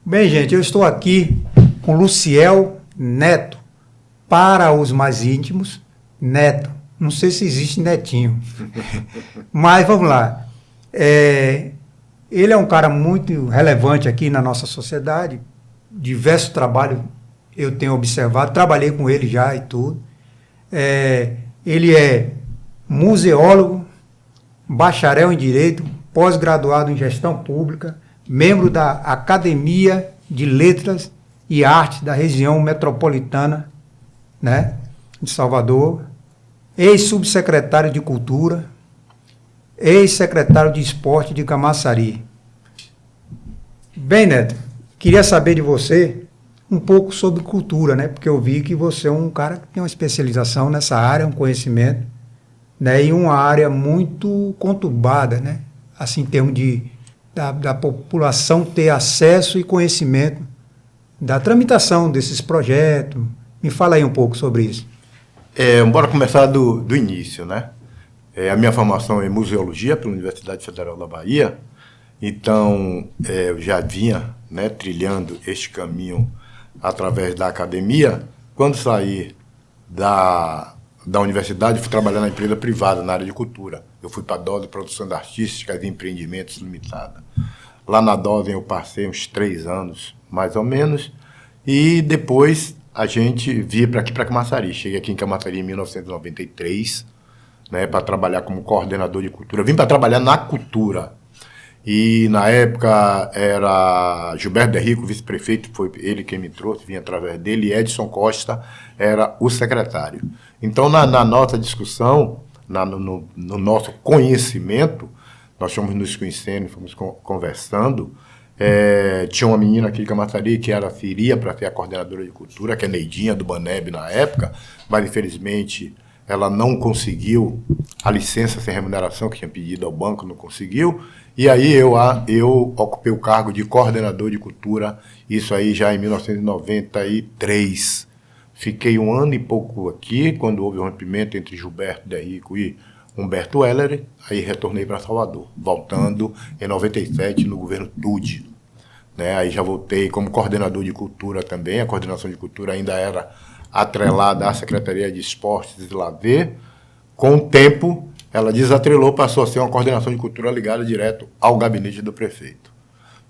Bem, gente, eu estou aqui com Luciel Neto, para os mais íntimos, Neto. Não sei se existe netinho, mas vamos lá. Ele é um cara muito relevante aqui na nossa sociedade, diversos trabalhos eu tenho observado, trabalhei com ele já e tudo. Ele é museólogo, bacharel em Direito, pós-graduado em Gestão Pública, membro da Academia de Letras e Artes da região metropolitana, né, de Salvador, ex-subsecretário de Cultura, ex-secretário de Esporte de Camaçari. Bem, Neto, queria saber de você um pouco sobre cultura, né? Porque eu vi que você é um cara que tem uma especialização nessa área, um conhecimento, né? E uma área muito conturbada, né? Assim, em termos da população ter acesso e conhecimento da tramitação desses projetos. Me fala aí um pouco sobre isso. Bora começar do início, né? A minha formação é em museologia pela Universidade Federal da Bahia, então eu já vinha, né, trilhando este caminho através da academia. Quando saí da universidade, fui trabalhar na empresa privada, na área de cultura. Eu fui para a Dose Produções Artísticas e Empreendimentos Limitada. Lá na Dose eu passei uns 3 anos, mais ou menos, e depois a gente via para aqui, para Camaçari. Cheguei aqui em Camaçari em 1993, né, para trabalhar como coordenador de cultura. Vim para trabalhar na cultura. E na época era Gilberto de Rico, vice-prefeito, foi ele quem me trouxe, vim através dele, e Edson Costa era o secretário. Então, na nossa discussão, no nosso conhecimento, nós fomos nos conhecendo, fomos conversando. Tinha uma menina aqui de Camaçari que iria para ser a coordenadora de cultura, que é Neidinha, do Baneb na época, mas infelizmente ela não conseguiu a licença sem remuneração que tinha pedido ao banco, não conseguiu. E aí eu ocupei o cargo de coordenador de cultura, isso aí já em 1993. Fiquei 1 ano e pouco aqui, quando houve o rompimento entre Gilberto de Rico e Humberto Heller, aí retornei para Salvador, voltando em 97 no governo Tude. Né? Aí já voltei como coordenador de cultura também, a coordenação de cultura ainda era atrelada à Secretaria de Esportes e Lazer. Com o tempo, ela desatrelou, passou a ser uma coordenação de cultura ligada direto ao gabinete do prefeito.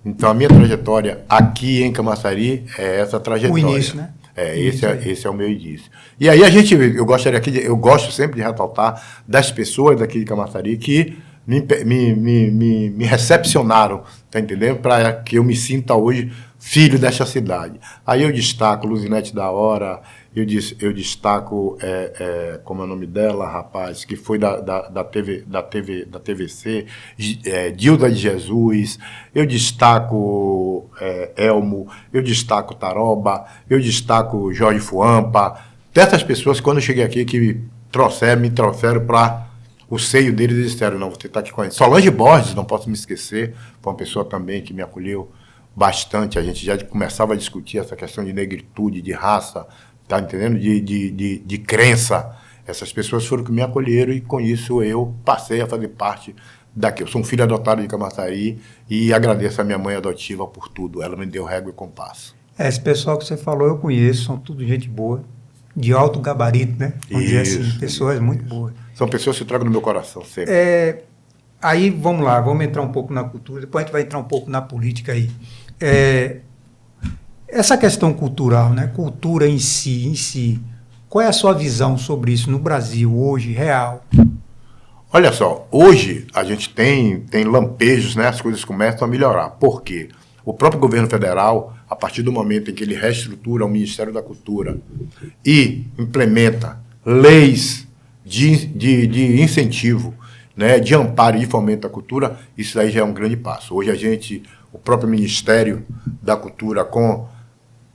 Então, a minha trajetória aqui em Camaçari é essa trajetória. O início, né? Esse é o meu início. E aí eu gosto sempre de ressaltar das pessoas daqui de Camaçari que me recepcionaram, tá entendendo? Para que eu me sinta hoje filho desta cidade. Aí eu destaco Luzinete da Hora, eu destaco, como é o nome dela, rapaz, que foi da TVC, Dilda de Jesus, eu destaco Elmo, eu destaco Taroba, eu destaco Jorge Fuampa, dessas pessoas, quando eu cheguei aqui, que me trouxeram para o seio deles e disseram, não, você está aqui com a gente. Solange Borges, não posso me esquecer, foi uma pessoa também que me acolheu bastante, a gente já começava a discutir essa questão de negritude, de raça, tá entendendo? De crença. Essas pessoas foram que me acolheram e com isso eu passei a fazer parte daqui. Eu sou um filho adotado de Camaçari e agradeço a minha mãe adotiva por tudo. Ela me deu régua e compasso. Esse pessoal que você falou eu conheço, são tudo gente boa, de alto gabarito, né? Vamos dizer assim, pessoas muito boas. São pessoas que eu trago no meu coração sempre. Aí, vamos lá, vamos entrar um pouco na cultura, depois a gente vai entrar um pouco na política aí. Essa questão cultural, né? Cultura em si, qual é a sua visão sobre isso no Brasil hoje, real? Olha só, hoje a gente tem lampejos, né? As coisas começam a melhorar. Por quê? O próprio governo federal, a partir do momento em que ele reestrutura o Ministério da Cultura e implementa leis de incentivo, né, de amparo e de fomento à cultura, isso aí já é um grande passo. Hoje o próprio Ministério da Cultura, com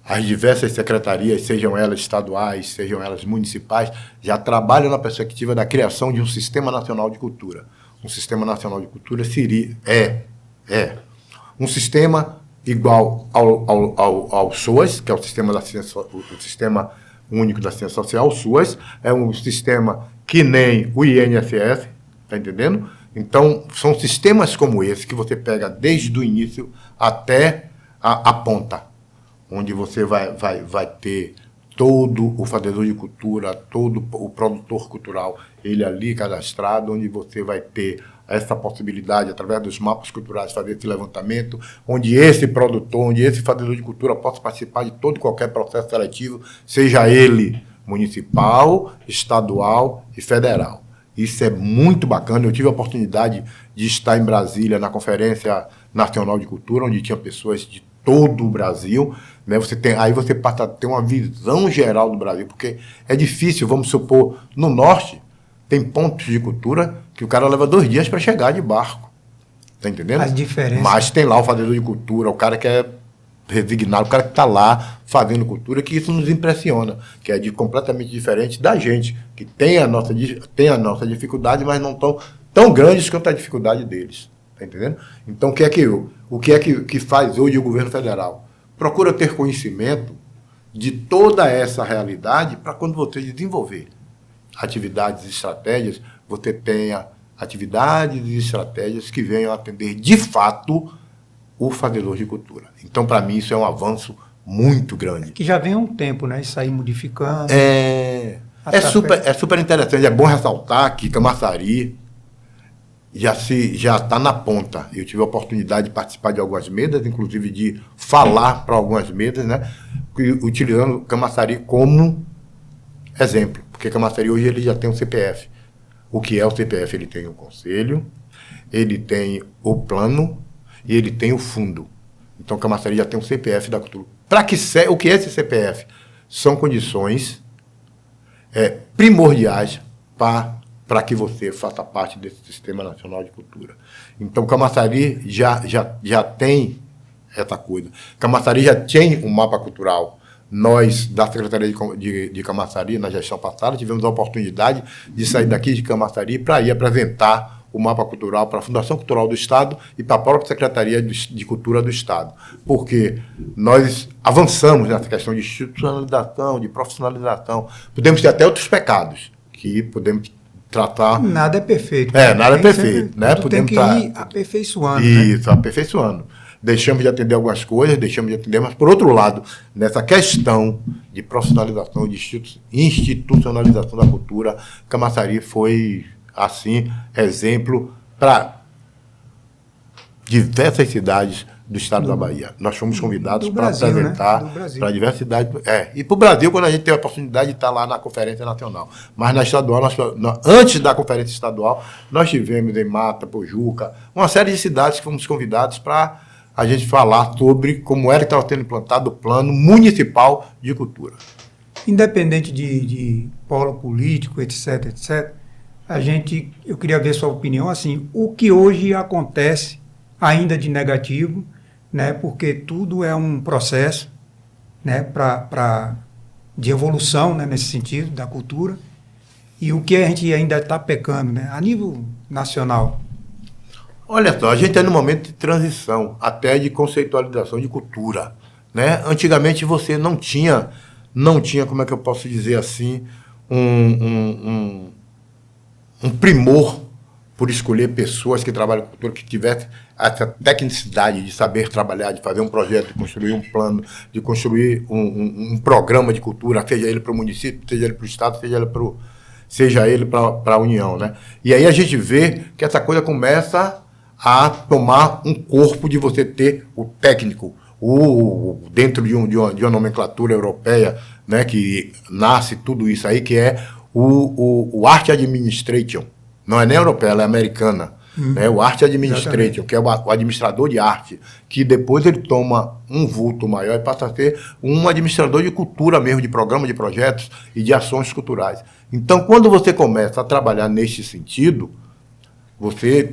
as diversas secretarias, sejam elas estaduais, sejam elas municipais, já trabalham na perspectiva da criação de um Sistema Nacional de Cultura. Um Sistema Nacional de Cultura um sistema igual ao SUAS, que é o Sistema Único da Ciência Social, o SUAS, é um sistema que nem o INSS, tá entendendo? Então, são sistemas como esse que você pega desde o início até a ponta, onde você vai ter todo o fazedor de cultura, todo o produtor cultural, ele ali cadastrado, onde você vai ter essa possibilidade, através dos mapas culturais, fazer esse levantamento, onde esse produtor, onde esse fazedor de cultura possa participar de todo e qualquer processo seletivo, seja ele municipal, estadual e federal. Isso é muito bacana. Eu tive a oportunidade de estar em Brasília, na Conferência Nacional de Cultura, onde tinha pessoas de todo o Brasil, né? Aí você passa a ter uma visão geral do Brasil, porque é difícil, vamos supor, no norte, tem pontos de cultura que o cara leva 2 dias para chegar de barco. Tá entendendo? As diferenças. Mas tem lá o fazedor de cultura, o cara que é resignado, o cara que está lá fazendo cultura, que isso nos impressiona, que é completamente diferente da gente, que tem a nossa dificuldade, mas não tão grandes quanto a dificuldade deles. Tá entendendo? Então, o que é que faz hoje o governo federal? Procura ter conhecimento de toda essa realidade para quando você desenvolver atividades e estratégias, você tenha atividades e estratégias que venham atender de fato o fazedor de cultura. Então, para mim, isso é um avanço muito grande. Que já vem há um tempo, né? Isso aí modificando. É super interessante. É bom ressaltar que Camaçari já está na ponta. Eu tive a oportunidade de participar de algumas mesas, inclusive de falar para algumas mesas, né? Utilizando Camaçari como exemplo. Porque Camaçari hoje ele já tem um CPF. O que é o CPF? Ele tem o conselho, ele tem o plano e ele tem o fundo. Então, Camaçari já tem um CPF da cultura. O que é esse CPF? São condições primordiais para que você faça parte desse Sistema Nacional de Cultura. Então, Camaçari já tem essa coisa. Camaçari já tem um mapa cultural. Nós, da Secretaria de Camaçari, na gestão passada, tivemos a oportunidade de sair daqui de Camaçari para ir apresentar o mapa cultural para a Fundação Cultural do Estado e para a própria Secretaria de Cultura do Estado. Porque nós avançamos nessa questão de institucionalização, de profissionalização. Podemos ter até outros pecados que podemos tratar. Nada é perfeito. Nada é perfeito. Né? Tem que ir aperfeiçoando. Isso, né? Aperfeiçoando. Deixamos de atender algumas coisas, mas, por outro lado, nessa questão de profissionalização, de institucionalização da cultura, Camaçari foi, assim, exemplo para diversas cidades do estado da Bahia. Nós fomos convidados para apresentar, né? Para a diversidade. E para o Brasil, quando a gente teve a oportunidade de estar lá na Conferência Nacional. Mas na estadual, antes da Conferência Estadual, nós tivemos em Mata, Pojuca, uma série de cidades que fomos convidados para a gente falar sobre como era que estava sendo implantado o Plano Municipal de Cultura. Independente de polo político, etc., eu queria ver sua opinião, assim, o que hoje acontece ainda de negativo, né, porque tudo é um processo, né, de evolução, né, nesse sentido, da cultura, e o que a gente ainda está pecando, né, a nível nacional. Olha só, a gente está num momento de transição, até de conceitualização de cultura, né? Antigamente você não tinha, como é que eu posso dizer assim, um primor por escolher pessoas que trabalham com cultura, que tivessem essa tecnicidade de saber trabalhar, de fazer um projeto, de construir um plano, de construir um programa de cultura, seja ele para o município, seja ele para o Estado, seja ele para a União, né? E aí a gente vê que essa coisa começa a tomar um corpo de você ter o técnico, dentro de uma nomenclatura europeia, né, que nasce tudo isso aí, que é o Art Administration. Não é nem europeia, ela é americana. Né, o Art Administration, que é o administrador de arte, que depois ele toma um vulto maior e passa a ser um administrador de cultura mesmo, de programa, de projetos e de ações culturais. Então, quando você começa a trabalhar neste sentido,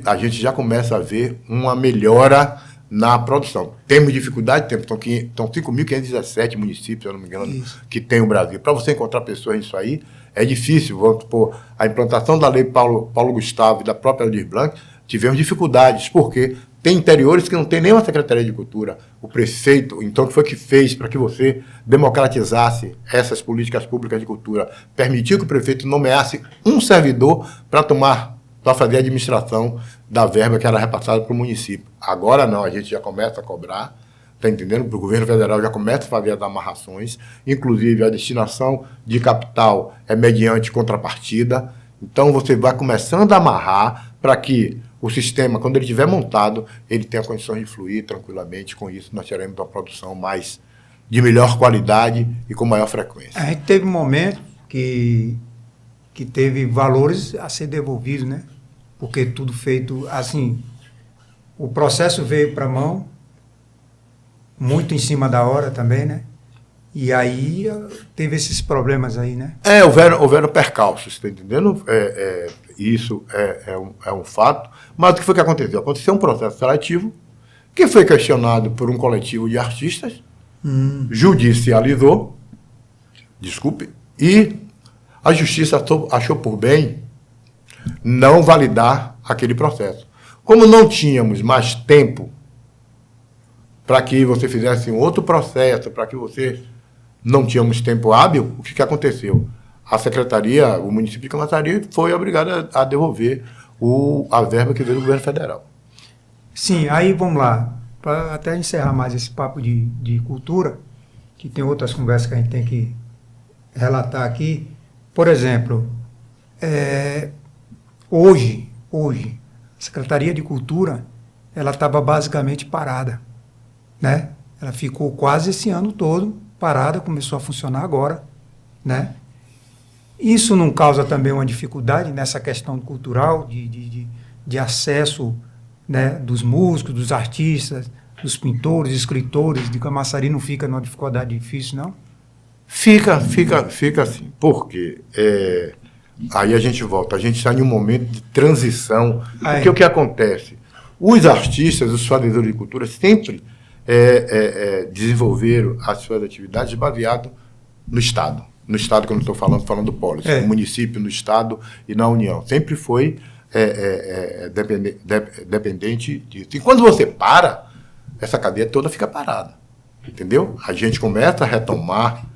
a gente já começa a ver uma melhora na produção. Temos dificuldade, são 5.517 municípios, se eu não me engano, que tem o Brasil. Para você encontrar pessoas nisso aí, é difícil. Vamos supor, a implantação da lei Paulo Gustavo e da própria Aldir Blanc, tivemos dificuldades, porque tem interiores que não tem nenhuma Secretaria de Cultura. O prefeito, então, que foi que fez para que você democratizasse essas políticas públicas de cultura, permitiu que o prefeito nomeasse um servidor para fazer a administração da verba que era repassada para o município. Agora não, a gente já começa a cobrar, está entendendo? O governo federal já começa a fazer as amarrações, inclusive a destinação de capital é mediante contrapartida. Então, você vai começando a amarrar para que o sistema, quando ele estiver montado, ele tenha condições de fluir tranquilamente. Com isso, nós teremos uma produção de melhor qualidade e com maior frequência. A gente teve um momento que teve valores a ser devolvidos, né? Porque tudo feito assim, o processo veio para a mão, muito em cima da hora também, né? E aí teve esses problemas aí, né? Houveram percalços, está entendendo? Isso é um fato. Mas o que foi que aconteceu? Aconteceu um processo seletivo que foi questionado por um coletivo de artistas, judicializou, e a justiça achou por bem não validar aquele processo. Como não tínhamos mais tempo para que você fizesse um outro processo, para que você não tínhamos tempo hábil, o que aconteceu? A secretaria, o município de Camaçari foi obrigado a devolver a verba que veio do governo federal. Sim, aí vamos lá, para até encerrar mais esse papo de cultura, que tem outras conversas que a gente tem que relatar aqui. Por exemplo, hoje, a Secretaria de Cultura, ela estava basicamente parada, né? Ela ficou quase esse ano todo parada, começou a funcionar agora, né? Isso não causa também uma dificuldade nessa questão cultural, de acesso, né, dos músicos, dos artistas, dos pintores, escritores, de Camaçari não fica numa dificuldade difícil, não? Fica assim. Por quê? Aí a gente volta. A gente está em um momento de transição. Porque o que acontece? Os artistas, os fazedores de cultura, sempre desenvolveram as suas atividades baseado no Estado. No Estado, quando estou falando do Polis. No município, no Estado e na União. Sempre foi dependente disso. E quando você para, essa cadeia toda fica parada. Entendeu? A gente começa a retomar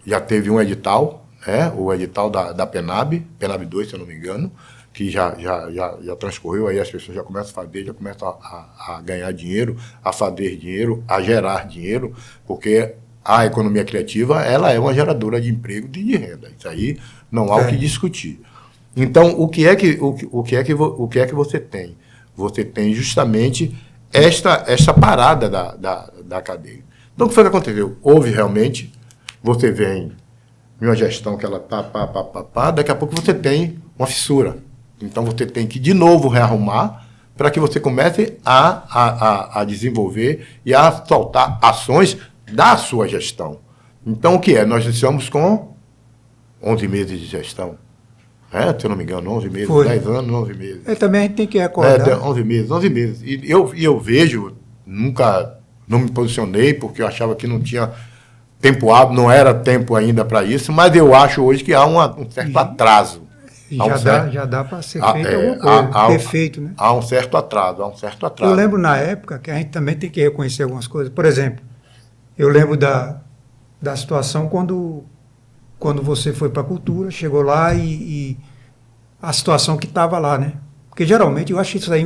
já teve um edital, o edital da PENAB 2, se eu não me engano, que já transcorreu, aí as pessoas já começam a fazer, já começam a ganhar dinheiro, a fazer dinheiro, a gerar dinheiro, porque a economia criativa, ela é uma geradora de emprego e de renda. Isso aí não há o que discutir. Então, o que é que você tem? Você tem justamente esta parada da cadeia. Então, o que foi que aconteceu? Houve realmente, você vem em uma gestão que ela daqui a pouco você tem uma fissura. Então, você tem que, de novo, rearrumar para que você comece a desenvolver e a soltar ações da sua gestão. Então, o que é? Nós estamos com 11 meses de gestão. Se eu não me engano, 11 meses, Foi. 10 anos, 11 meses. Também a gente tem que recordar. 11 meses. E eu vejo, nunca não me posicionei, porque eu achava que não tinha tempo hábil, não era tempo ainda para isso, mas eu acho hoje que há um certo atraso. Já dá para ser feito alguma coisa, ter feito, né? Há um certo atraso. Eu lembro na época que a gente também tem que reconhecer algumas coisas. Por exemplo, eu lembro da situação quando você foi para a cultura, chegou lá e a situação que estava lá, né? Porque geralmente eu acho isso aí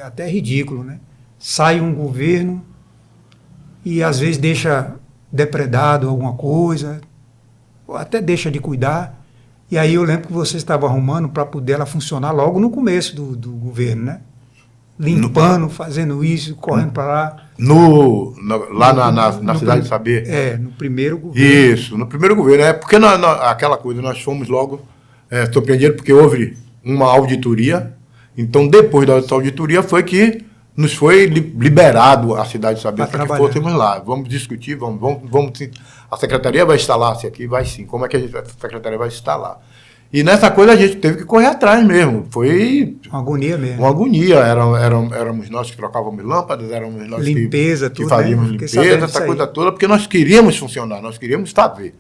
até ridículo, né? Sai um governo e às vezes deixa depredado alguma coisa, ou até deixa de cuidar. E aí eu lembro que você estava arrumando para poder ela funcionar logo no começo do governo, né? Limpando, fazendo isso, correndo para lá. Lá na Cidade de Saber? No primeiro governo. Isso, no primeiro governo. Porque aquela coisa, nós fomos logo surpreendidos, porque houve uma auditoria. Então, depois da auditoria, foi que nos foi liberado a Cidade de Saber para que fôssemos lá. Vamos discutir, vamos. A secretaria vai instalar-se aqui? Vai sim. Como é que a secretaria vai instalar? E nessa coisa a gente teve que correr atrás mesmo. Foi uma agonia mesmo. Uma agonia. Éramos nós que trocávamos lâmpadas, éramos nós que fazíamos limpeza, essa coisa toda, porque nós queríamos funcionar, nós queríamos fazer.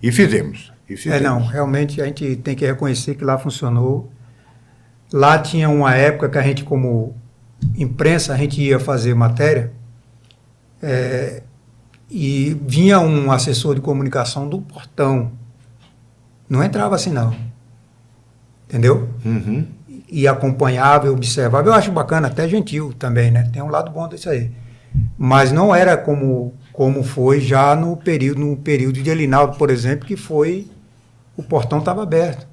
E fizemos. Realmente a gente tem que reconhecer que lá funcionou. Lá tinha uma época que a gente, como imprensa, a gente ia fazer matéria e vinha um assessor de comunicação do portão. Não entrava assim, não. Entendeu? Uhum. e acompanhava e observava. Eu acho bacana, até gentil também, né? Tem um lado bom disso aí. Mas não era como foi já no período de Elinaldo, por exemplo, que foi, o portão estava aberto.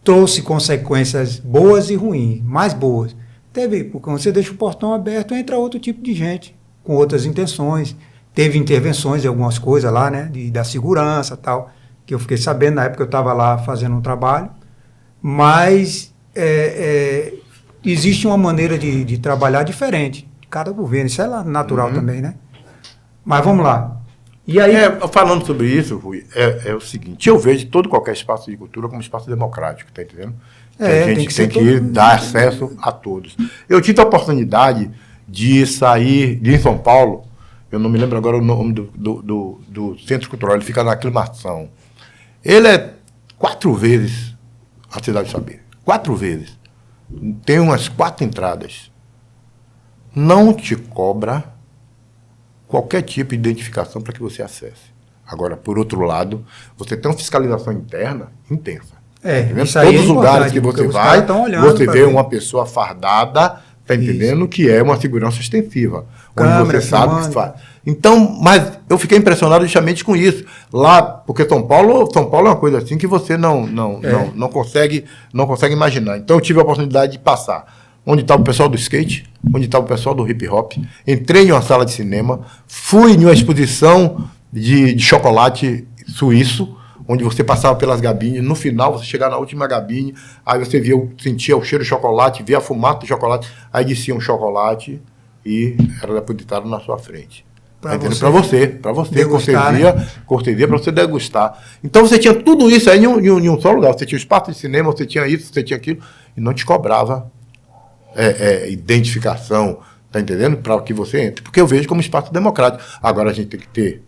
Trouxe consequências boas e ruins, mais boas. Porque quando você deixa o portão aberto, entra outro tipo de gente, com outras intenções. Teve intervenções de algumas coisas lá, né? Da segurança e tal, que eu fiquei sabendo na época que eu estava lá fazendo um trabalho. Mas existe uma maneira de trabalhar diferente de cada governo. Isso é natural também, né? Mas vamos lá. E aí, falando sobre isso, Rui, é o seguinte, eu vejo todo qualquer espaço de cultura como espaço democrático, tá entendendo? A gente tem que dar acesso a todos. Eu tive a oportunidade de sair de São Paulo, eu não me lembro agora o nome do Centro Cultural, ele fica na Aclimação. Ele é 4 vezes a Cidade do Saber. 4 vezes. Tem umas 4 entradas. Não te cobra qualquer tipo de identificação para que você acesse. Agora, por outro lado, você tem uma fiscalização interna intensa. Todos os lugares que você vai, você vê uma pessoa fardada, tá entendendo? Que é uma segurança extensiva. Câmera, onde você sabe o que faz. Então, mas eu fiquei impressionado justamente com isso. Lá, porque São Paulo é uma coisa assim que você não consegue imaginar. Então eu tive a oportunidade de passar onde estava o pessoal do skate, onde estava o pessoal do hip hop, entrei em uma sala de cinema, fui em uma exposição de chocolate suíço, onde você passava pelas gabines, no final você chegava na última gabine, aí você sentia o cheiro de chocolate, via a fumaça do chocolate, aí descia um chocolate e era depositado na sua frente. Para você degustar, cortesia para você degustar. Então você tinha tudo isso aí em um só lugar. Você tinha espaço de cinema, você tinha isso, você tinha aquilo, e não te cobrava identificação, tá entendendo? Para que você entre. Porque eu vejo como espaço democrático. Agora a gente tem que ter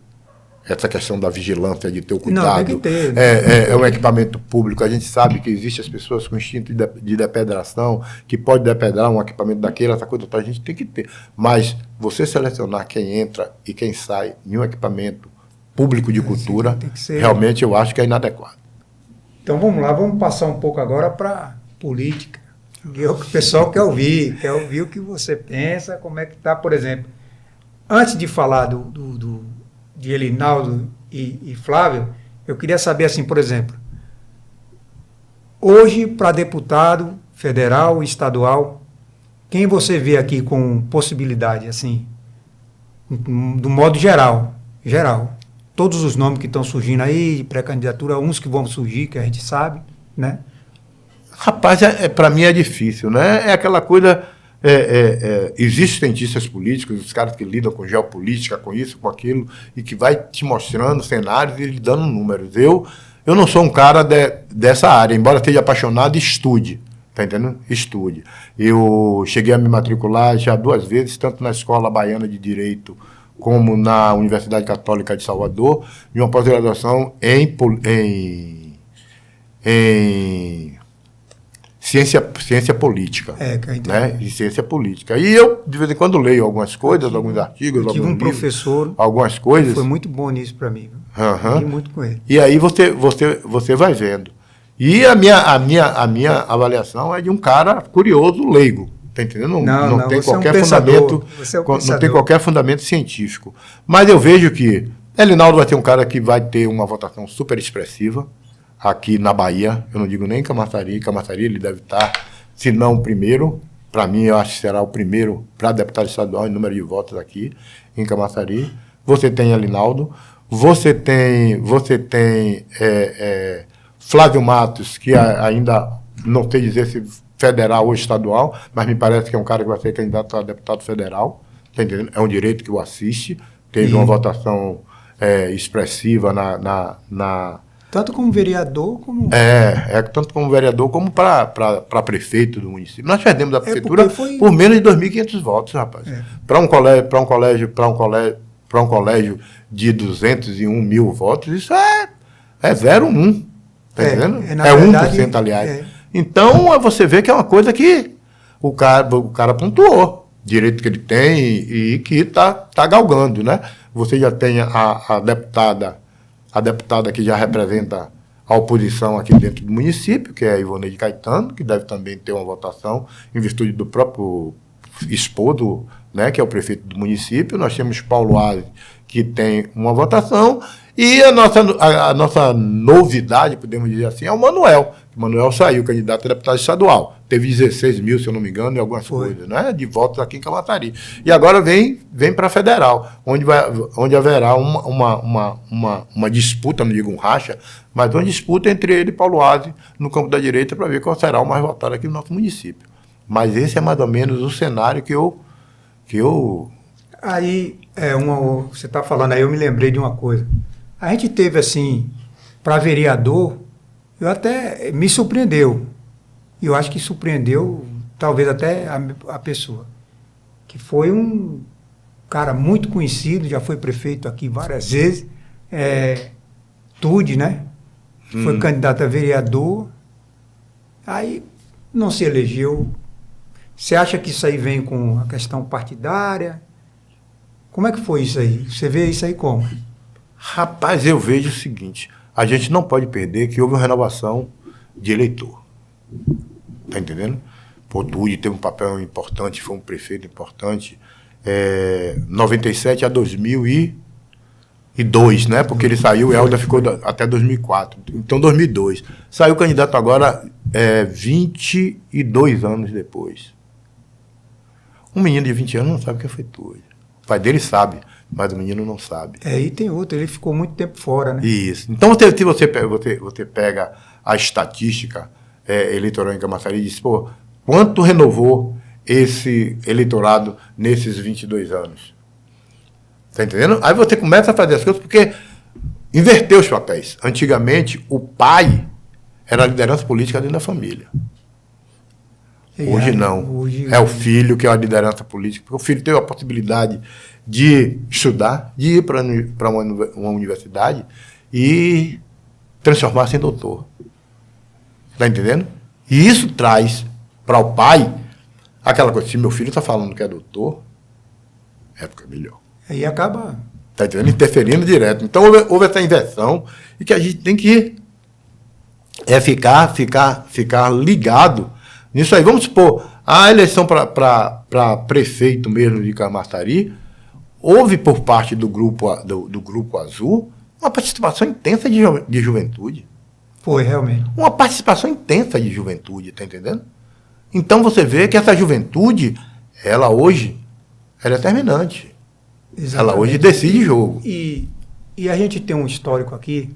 essa questão da vigilância, de ter o cuidado. Não, tem que ter. É um equipamento público. A gente sabe que existem as pessoas com instinto de depedração, que pode depedrar um equipamento daquele, essa coisa, a gente tem que ter. Mas você selecionar quem entra e quem sai em um equipamento público de cultura, realmente eu acho que é inadequado. Então vamos lá, vamos passar um pouco agora para política. O pessoal quer ouvir o que você pensa, como é que está, por exemplo. Antes de falar de Elinaldo e Flávio, eu queria saber, assim, por exemplo, hoje, para deputado federal e estadual, quem você vê aqui com possibilidade, assim, do modo geral? Todos os nomes que estão surgindo aí, de pré-candidatura, uns que vão surgir, que a gente sabe, né? Rapaz, para mim é difícil, né? É aquela coisa... Existem cientistas políticos, os caras que lidam com geopolítica, com isso, com aquilo, e que vai te mostrando cenários e lhe dando números. Eu não sou um cara dessa área, embora esteja apaixonado, estude. Tá entendendo? Estude. Eu cheguei a me matricular já 2 vezes, tanto na Escola Baiana de Direito como na Universidade Católica de Salvador, em uma pós-graduação em ciência política. Né? Em ciência política. E eu, de vez em quando, leio algumas coisas, alguns artigos, alguns livros, professor, algumas coisas. Foi muito bom nisso para mim. Uhum. Muito com ele. E aí você vai vendo. E a minha avaliação é de um cara curioso, leigo. Tá entendendo? Não tem qualquer fundamento. Não tem qualquer fundamento científico. Mas eu vejo que Elinaldo vai ter um cara que vai ter uma votação super expressiva aqui na Bahia. Eu não digo nem em Camaçari. Em Camaçari ele deve estar, se não o primeiro. Para mim, eu acho que será o primeiro para deputado estadual em número de votos aqui em Camaçari. Você tem Elinaldo. Você tem Flávio Matos, que ainda não sei dizer se federal ou estadual, mas me parece que é um cara que vai ser candidato a deputado federal, tá entendendo? É um direito que o assiste, teve uma votação expressiva na... Tanto como vereador, como... tanto como vereador, como para prefeito do município. Nós perdemos da prefeitura por menos de 2.500 votos, rapaz. Para um colégio de 201 mil votos, isso é 0,1. Tá entendendo? É 1%, aliás. Então, você vê que é uma coisa que o cara pontuou. Direito que ele tem e que está galgando, né? Você já tem a deputada que já representa a a oposição aqui dentro do município, que é a Ivoneide Caetano, que deve também ter uma votação em virtude do próprio esposo, né, que é o prefeito do município. Nós temos Paulo Aze, que tem uma votação, e a nossa novidade, podemos dizer assim, é o Manuel. O Manuel saiu candidato a deputado estadual. Teve 16 mil, se eu não me engano, em algumas coisas, né, de votos aqui em Camaçari. E agora vem para a federal, onde haverá uma disputa, não digo um racha, mas uma disputa entre ele e Paulo Aze no campo da direita para ver qual será o mais votado aqui no nosso município. Mas esse é mais ou menos o cenário que eu... Aí, você está falando aí, eu me lembrei de uma coisa. A gente teve, assim, para vereador, eu até me surpreendeu. E eu acho que surpreendeu, talvez até a pessoa. Que foi um cara muito conhecido, já foi prefeito aqui várias vezes, Tude, né? Foi candidato a vereador, aí não se elegeu. Você acha que isso aí vem com a questão partidária? Como é que foi isso aí? Você vê isso aí como? Rapaz, eu vejo o seguinte, a gente não pode perder que houve uma renovação de eleitor. Tá entendendo? Pô, Tude teve um papel importante, foi um prefeito importante, 97 a 2002, né? Porque ele saiu, o Helder ficou até 2004. Então, 2002. Saiu candidato agora 22 anos depois. Um menino de 20 anos não sabe o que foi Tude. O pai dele sabe, mas o menino não sabe. E tem outro, ele ficou muito tempo fora, né? Isso. Então, se você pega a estatística eleitoral em Camaçari e diz, pô, quanto renovou esse eleitorado nesses 22 anos? Tá entendendo? Aí você começa a fazer as coisas porque inverteu os papéis. Antigamente, o pai era a liderança política dentro da família. Hoje não. Hoje, é o filho que é a liderança política, porque o filho teve a possibilidade de estudar, de ir para uma universidade e transformar-se em doutor. Está entendendo? E isso traz para o pai aquela coisa, se meu filho está falando que é doutor, fica melhor. Aí acaba... Está entendendo? Interferindo direto. Então houve essa inversão e que a gente tem que ficar ligado nisso aí. Vamos supor, a eleição para prefeito mesmo de Camaçari, houve por parte do Grupo Azul uma participação intensa de juventude. Foi, realmente. Uma participação intensa de juventude, está entendendo? Então você vê que essa juventude, ela hoje, ela é determinante. Exatamente. Ela hoje decide jogo. E a gente tem um histórico aqui.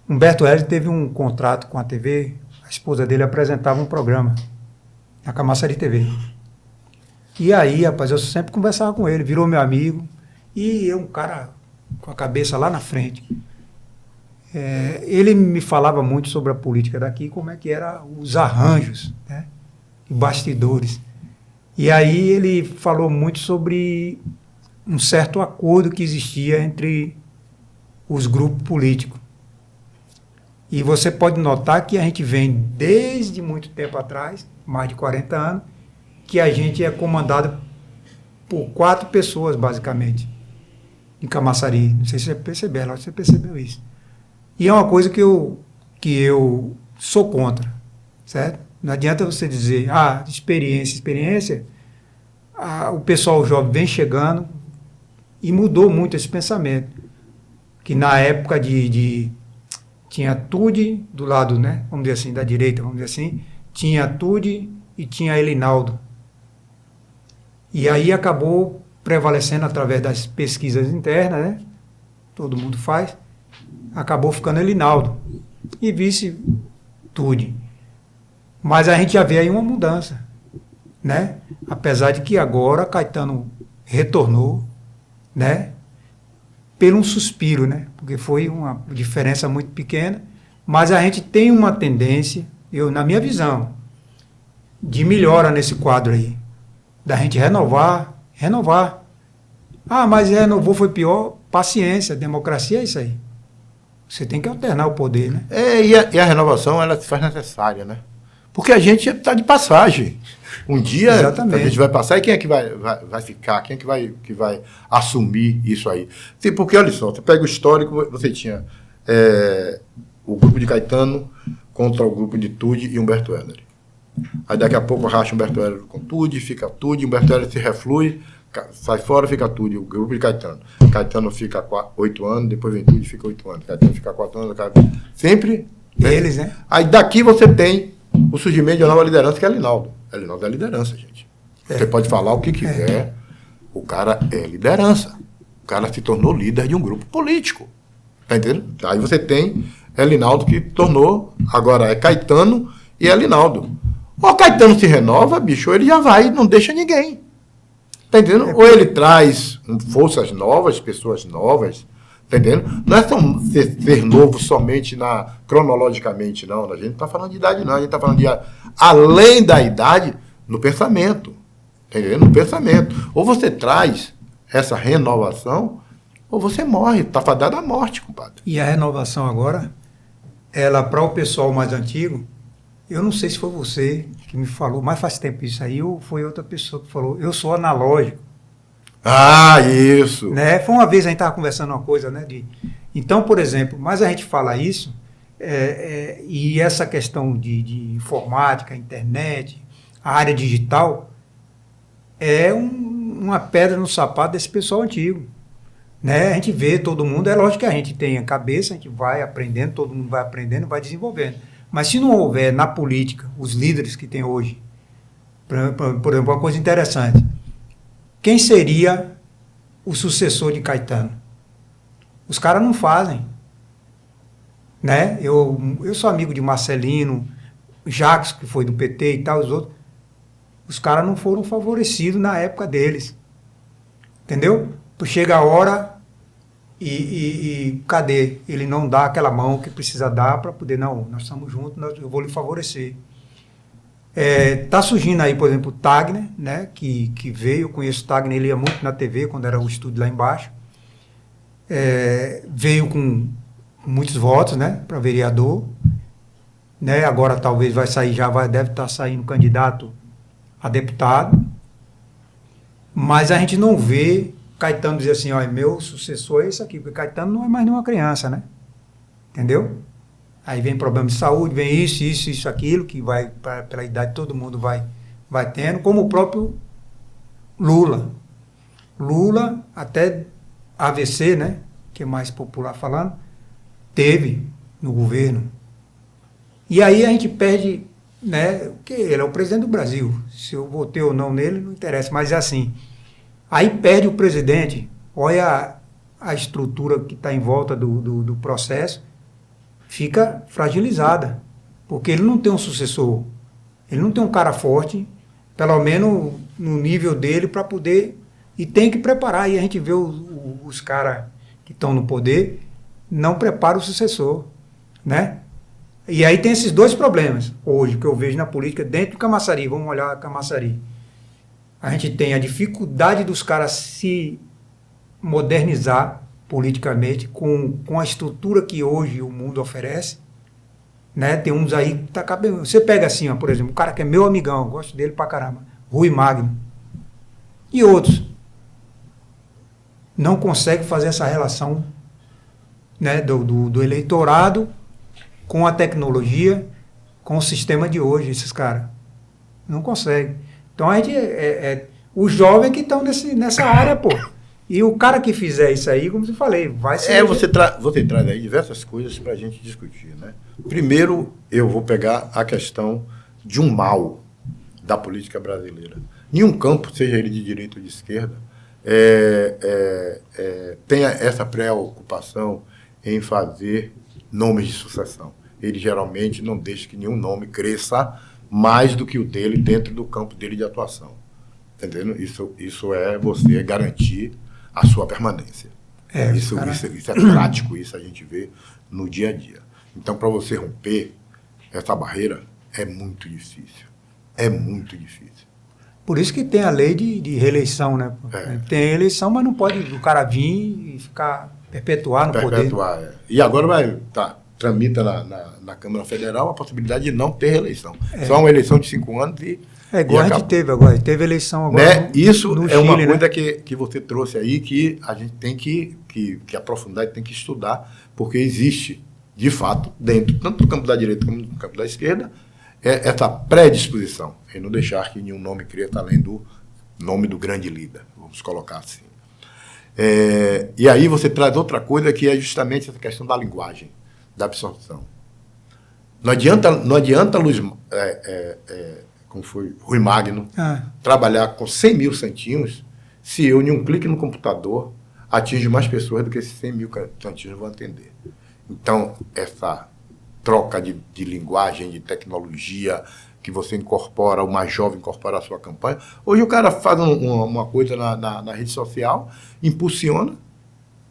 Humberto Hélio teve um contrato com a TV, a esposa dele apresentava um programa na Camaçari TV. E aí, rapaz, eu sempre conversava com ele, virou meu amigo, e eu, um cara com a cabeça lá na frente. Ele me falava muito sobre a política daqui, como é que eram os arranjos, né, e bastidores. E aí ele falou muito sobre um certo acordo que existia entre os grupos políticos. E você pode notar que a gente vem desde muito tempo atrás, mais de 40 anos, que a gente é comandado por 4 pessoas, basicamente, em Camaçari. Não sei se você percebeu, lá você percebeu isso. E é uma coisa que eu sou contra, certo? Não adianta você dizer, experiência, o pessoal jovem vem chegando e mudou muito esse pensamento. Que na época tinha Tude do lado, né, vamos dizer assim, da direita, vamos dizer assim, tinha Tude e tinha Elinaldo. E aí acabou prevalecendo através das pesquisas internas, né, todo mundo faz, acabou ficando Elinaldo e vice Tude. Mas a gente já vê aí uma mudança, né, apesar de que agora Caetano retornou, né, pelo um suspiro, né, porque foi uma diferença muito pequena, mas a gente tem uma tendência, na minha visão, de melhora nesse quadro aí, da gente renovar. Mas renovou, foi pior, paciência, democracia é isso aí. Você tem que alternar o poder, né? E a renovação, ela se faz necessária, né? Porque a gente está de passagem. Um dia Exatamente. A gente vai passar e quem é que vai ficar? Quem é que vai assumir isso aí? Sim, porque, olha só, você pega o histórico, você tinha o grupo de Caetano contra o grupo de Tude e Humberto Heller. Aí daqui a pouco racha Humberto Heller com Tude, fica Tude, Humberto Heller se reflui, sai fora, fica Tude, o grupo de Caetano. Caetano fica 8 anos, depois vem Tude, fica 8 anos. Caetano fica 4 anos, sempre... Eles, né? Aí daqui você tem o surgimento de uma nova liderança, que é Alinaldo. Alinaldo é liderança, gente. Você pode falar o que quiser, o cara é liderança. O cara se tornou líder de um grupo político. Tá entendendo? Aí você tem Alinaldo que tornou, agora é Caetano e Alinaldo. Ou Caetano se renova, bicho, ou ele já vai, não deixa ninguém. Tá entendendo? Ou ele traz forças novas, pessoas novas, tá entendendo? Não é ser novo somente cronologicamente, não. A gente não está falando de idade, não. A gente está falando de além da idade, no pensamento. Tá entendendo? No pensamento. Ou você traz essa renovação, ou você morre. Está fadado à morte, compadre. E a renovação agora, ela, para o pessoal mais antigo, eu não sei se foi você que me falou, mas faz tempo isso aí, ou foi outra pessoa que falou, eu sou analógico. Ah, isso! Né? Foi uma vez a gente estava conversando uma coisa, né? Então, por exemplo, mas a gente fala isso, e essa questão de informática, internet, a área digital, é uma pedra no sapato desse pessoal antigo. Né? A gente vê todo mundo, é lógico que a gente tem a cabeça, a gente vai aprendendo, todo mundo vai aprendendo, vai desenvolvendo. Mas se não houver na política os líderes que tem hoje, por exemplo, uma coisa interessante, quem seria o sucessor de Caetano? Os caras não fazem. Né? Eu sou amigo de Marcelino, Jacques, que foi do PT e tal, os outros. Os caras não foram favorecidos na época deles. Entendeu? Chega a hora e cadê? Ele não dá aquela mão que precisa dar para poder, não, nós estamos juntos, eu vou lhe favorecer. Tá surgindo aí, por exemplo, o Tagner, né, que veio, eu conheço o Tagner, ele ia muito na TV, quando era o estúdio lá embaixo. Veio com muitos votos, né, para vereador. Né, agora talvez vai sair, deve estar saindo candidato a deputado. Mas a gente não vê Caetano dizer assim, ó, meu sucessor é esse aqui, porque Caetano não é mais nenhuma criança, né? Entendeu? Aí vem problema de saúde, vem isso, aquilo, que vai, pela idade, todo mundo vai tendo, como o próprio Lula. Lula, até AVC, né? Que é mais popular falando, teve no governo. E aí a gente perde, né? Porque ele é o presidente do Brasil. Se eu votei ou não nele, não interessa, mas é assim. Aí perde o presidente, olha a estrutura que está em volta do processo, fica fragilizada, porque ele não tem um sucessor, ele não tem um cara forte, pelo menos no nível dele, para poder, e tem que preparar, e a gente vê os caras que estão no poder, não preparam o sucessor, né? E aí tem esses dois problemas, hoje, que eu vejo na política, dentro do Camaçari, vamos olhar a Camaçari. A gente tem a dificuldade dos caras se modernizar politicamente com a estrutura que hoje o mundo oferece. Né? Tem uns aí que tá cabendo. Você pega assim, ó, por exemplo, um cara que é meu amigão, eu gosto dele pra caramba, Rui Magno. E outros. Não consegue fazer essa relação, né, do eleitorado com a tecnologia, com o sistema de hoje, esses caras. Não consegue. Então, a gente os jovens que estão nessa área, pô. E o cara que fizer isso aí, como eu falei, vai ser... Você traz aí diversas coisas para a gente discutir, né? Primeiro, eu vou pegar a questão de um mal da política brasileira. Nenhum campo, seja ele de direita ou de esquerda, tenha essa preocupação em fazer nomes de sucessão. Ele geralmente não deixa que nenhum nome cresça mais do que o dele dentro do campo dele de atuação. Entendendo? Isso é você garantir a sua permanência. Isso é prático, isso a gente vê no dia a dia. Então, para você romper essa barreira, é muito difícil. É muito difícil. Por isso que tem a lei de reeleição, né? Tem eleição, mas não pode o cara vir e ficar perpetuar no poder. E agora tramita na Câmara Federal a possibilidade de não ter reeleição. Só uma eleição de 5 anos e... igual a gente teve agora. Teve eleição agora. Né? Isso no é Chile, uma coisa, né? que você trouxe aí que a gente tem que aprofundar e tem que estudar, porque existe de fato, dentro, tanto do campo da direita como do campo da esquerda, é essa predisposição, em não deixar que nenhum nome cresça além do nome do grande líder, vamos colocar assim. E aí você traz outra coisa que é justamente essa questão da linguagem, da absorção. Não adianta Luiz, como foi Rui Magno, trabalhar com 100 mil santinhos se eu, em um clique no computador, atinjo mais pessoas do que esses 100 mil santinhos vão atender. Então, essa troca de linguagem, de tecnologia, que você incorpora, o mais jovem incorpora a sua campanha. Hoje o cara faz uma coisa na rede social, impulsiona,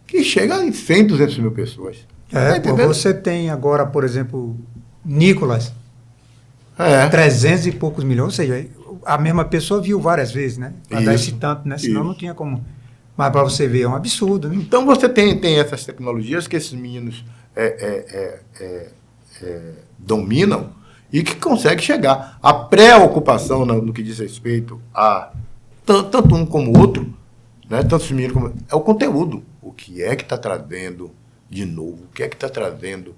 que chega em 100, 200 mil pessoas. Você tem agora, por exemplo, Nicolas, 300 e poucos milhões, ou seja, a mesma pessoa viu várias vezes, né? Para dar esse tanto, né? Senão não tinha como. Mas para você ver, é um absurdo, né? Então você tem essas tecnologias que esses meninos dominam e que conseguem chegar. A preocupação no que diz respeito a tanto um como o outro, né? Tanto os meninos como... é o conteúdo. O que é que está trazendo de novo? O que é que está trazendo?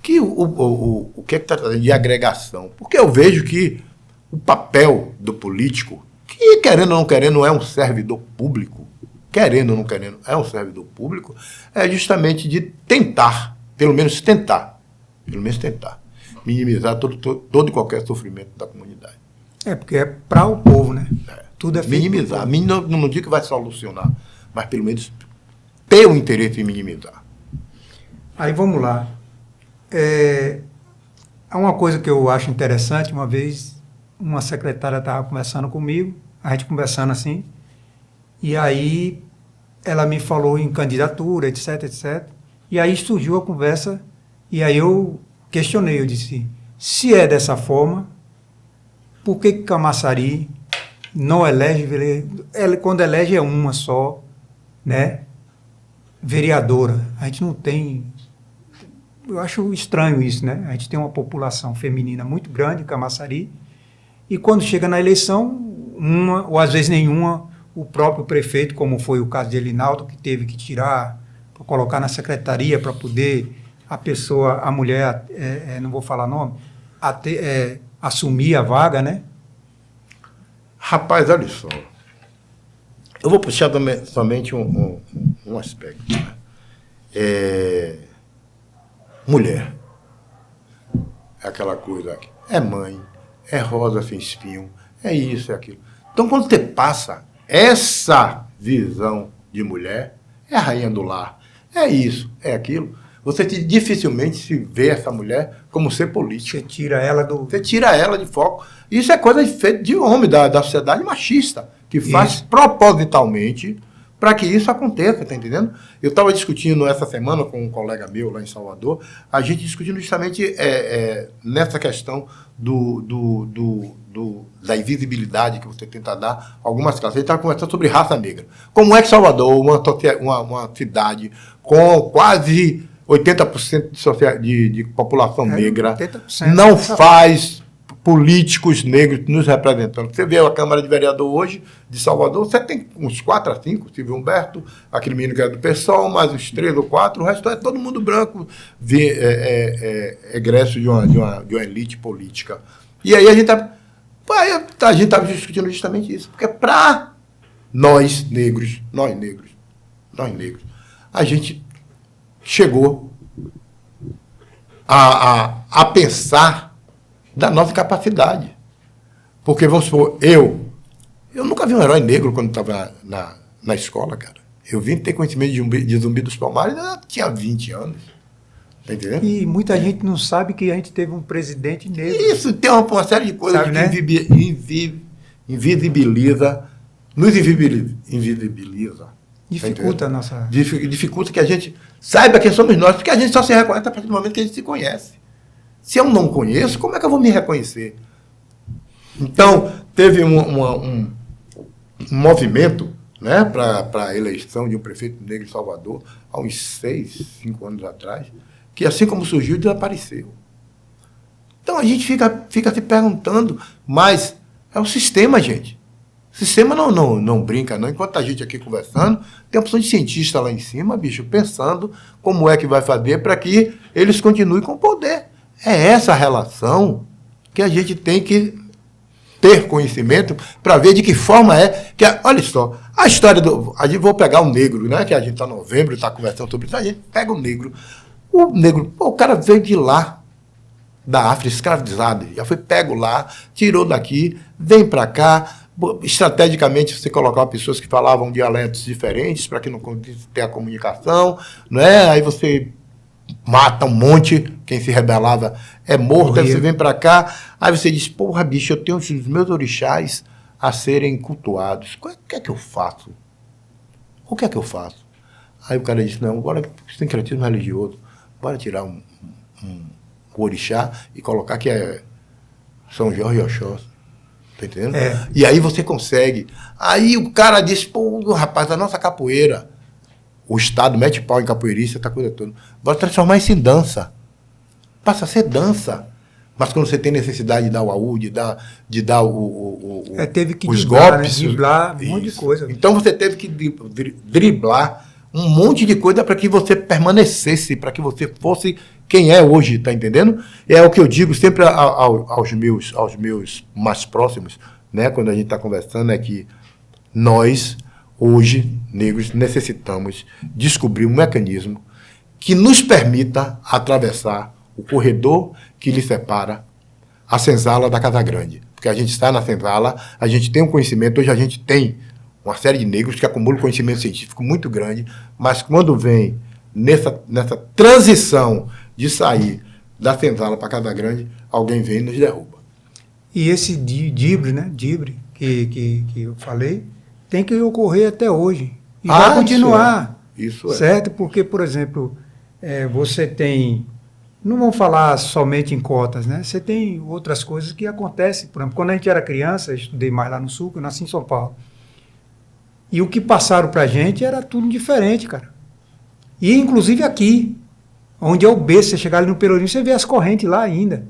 O que é que está trazendo de agregação? Porque eu vejo que o papel do político, que querendo ou não querendo é um servidor público, querendo ou não querendo é um servidor público, é justamente de tentar, pelo menos tentar, minimizar todo e qualquer sofrimento da comunidade. Porque é para o povo, né? Tudo é feito. Minimizar. Não digo que vai solucionar, mas pelo menos ter o interesse em minimizar. Aí vamos lá. Há uma coisa que eu acho interessante. Uma vez, uma secretária estava conversando comigo, a gente conversando assim, e aí ela me falou em candidatura, etc, etc. E aí surgiu a conversa, e aí eu questionei, eu disse, se é dessa forma, por que Camaçari não elege, quando elege é uma só, né, vereadora? A gente não tem... Eu acho estranho isso, né? A gente tem uma população feminina muito grande em Camaçari, e quando chega na eleição, uma, ou às vezes nenhuma, o próprio prefeito, como foi o caso de Elinaldo, que teve que tirar, para colocar na secretaria, para poder a mulher, não vou falar nome, assumir a vaga, né? Rapaz, olha só. Eu vou puxar somente um aspecto. Né? Mulher. É aquela coisa, é mãe, é rosa sem espinho, é isso, é aquilo. Então, quando você passa essa visão de mulher, é a rainha do lar, é isso, é aquilo, você dificilmente se vê essa mulher como ser política. Você tira ela de foco. Isso é coisa feita de homem, da sociedade machista, que faz propositalmente para que isso aconteça, tá entendendo? Eu estava discutindo essa semana com um colega meu lá em Salvador, a gente discutindo justamente nessa questão da invisibilidade que você tenta dar a algumas classes. A gente estava conversando sobre raça negra. Como é que Salvador, uma cidade com quase 80% de população negra, 80%. Não faz políticos negros nos representando? Você vê a Câmara de Vereador hoje de Salvador, você tem uns 4 a 5, Silvio Humberto, aquele menino que é do PSOL, mais uns 3 ou 4, o resto é todo mundo branco, egresso de uma elite política. E aí a gente estava discutindo justamente isso, porque para nós negros, a gente chegou a pensar da nossa capacidade. Porque, vamos supor, eu nunca vi um herói negro quando estava na escola, cara. Eu vim ter conhecimento de Zumbi dos Palmares, eu tinha 20 anos. Tá entendendo? E muita gente não sabe que a gente teve um presidente negro. Isso, tem uma série de coisas, sabe, que né? Invisibiliza, nos invisibiliza. Dificulta a nossa... Dificulta que a gente saiba quem somos nós, porque a gente só se reconhece a partir do momento que a gente se conhece. Se eu não conheço, como é que eu vou me reconhecer? Então, teve um movimento, né, para a eleição de um prefeito negro em Salvador, há uns 6, 5 anos atrás, que assim como surgiu, desapareceu. Então, a gente fica se perguntando, mas é o sistema, gente. O sistema não brinca, não. Enquanto a gente aqui conversando, tem a opção de cientista lá em cima, bicho, pensando como é que vai fazer para que eles continuem com o poder. É essa relação que a gente tem que ter conhecimento para ver de que forma é. Olha só, a história do. A gente vou pegar o negro, né? Que a gente está em novembro, está conversando sobre isso. A gente pega o negro. O negro, pô, o cara veio de lá, da África, escravizado. Já foi pego lá, tirou daqui, vem para cá. Estrategicamente, você colocava pessoas que falavam dialetos diferentes para que não tenha a comunicação, não é? Aí você mata um monte, quem se rebelava é morto, aí você vem para cá, aí você diz, porra, bicho, eu tenho os meus orixás a serem cultuados. O que é que eu faço? O que é que eu faço? Aí o cara disse, não, agora sincretismo religioso, bora tirar um orixá e colocar que é São Jorge e Oxóssi. Tá entendendo? É. E aí você consegue. Aí o cara diz, pô, rapaz, a nossa capoeira, o Estado mete pau em capoeirista, tá coisa toda. Bora transformar isso em dança. Passa a ser dança. Mas quando você tem necessidade de dar o AU, de dar teve que os driblar, golpes. Né? Driblar um monte de coisa. Então você teve que driblar um monte de coisa para que você permanecesse, para que você fosse quem é hoje, tá entendendo? É o que eu digo sempre aos meus mais próximos, né? Quando a gente está conversando, é que nós, hoje, negros, necessitamos descobrir um mecanismo que nos permita atravessar o corredor que lhe separa a senzala da Casa Grande. Porque a gente está na senzala, a gente tem um conhecimento, hoje a gente tem uma série de negros que acumulam conhecimento científico muito grande, mas quando vem nessa transição de sair da senzala para a Casa Grande, alguém vem e nos derruba. E esse dibre, né? Dibre que eu falei, tem que ocorrer até hoje. E vai continuar. Isso é. Certo? Porque, por exemplo, você tem... Não vamos falar somente em cotas, né? Você tem outras coisas que acontecem. Por exemplo, quando a gente era criança, eu estudei mais lá no Sul, eu nasci em São Paulo. E o que passaram pra gente era tudo diferente, cara. E inclusive aqui, onde é o berço, você chegar ali no Pelourinho, você vê as correntes lá ainda.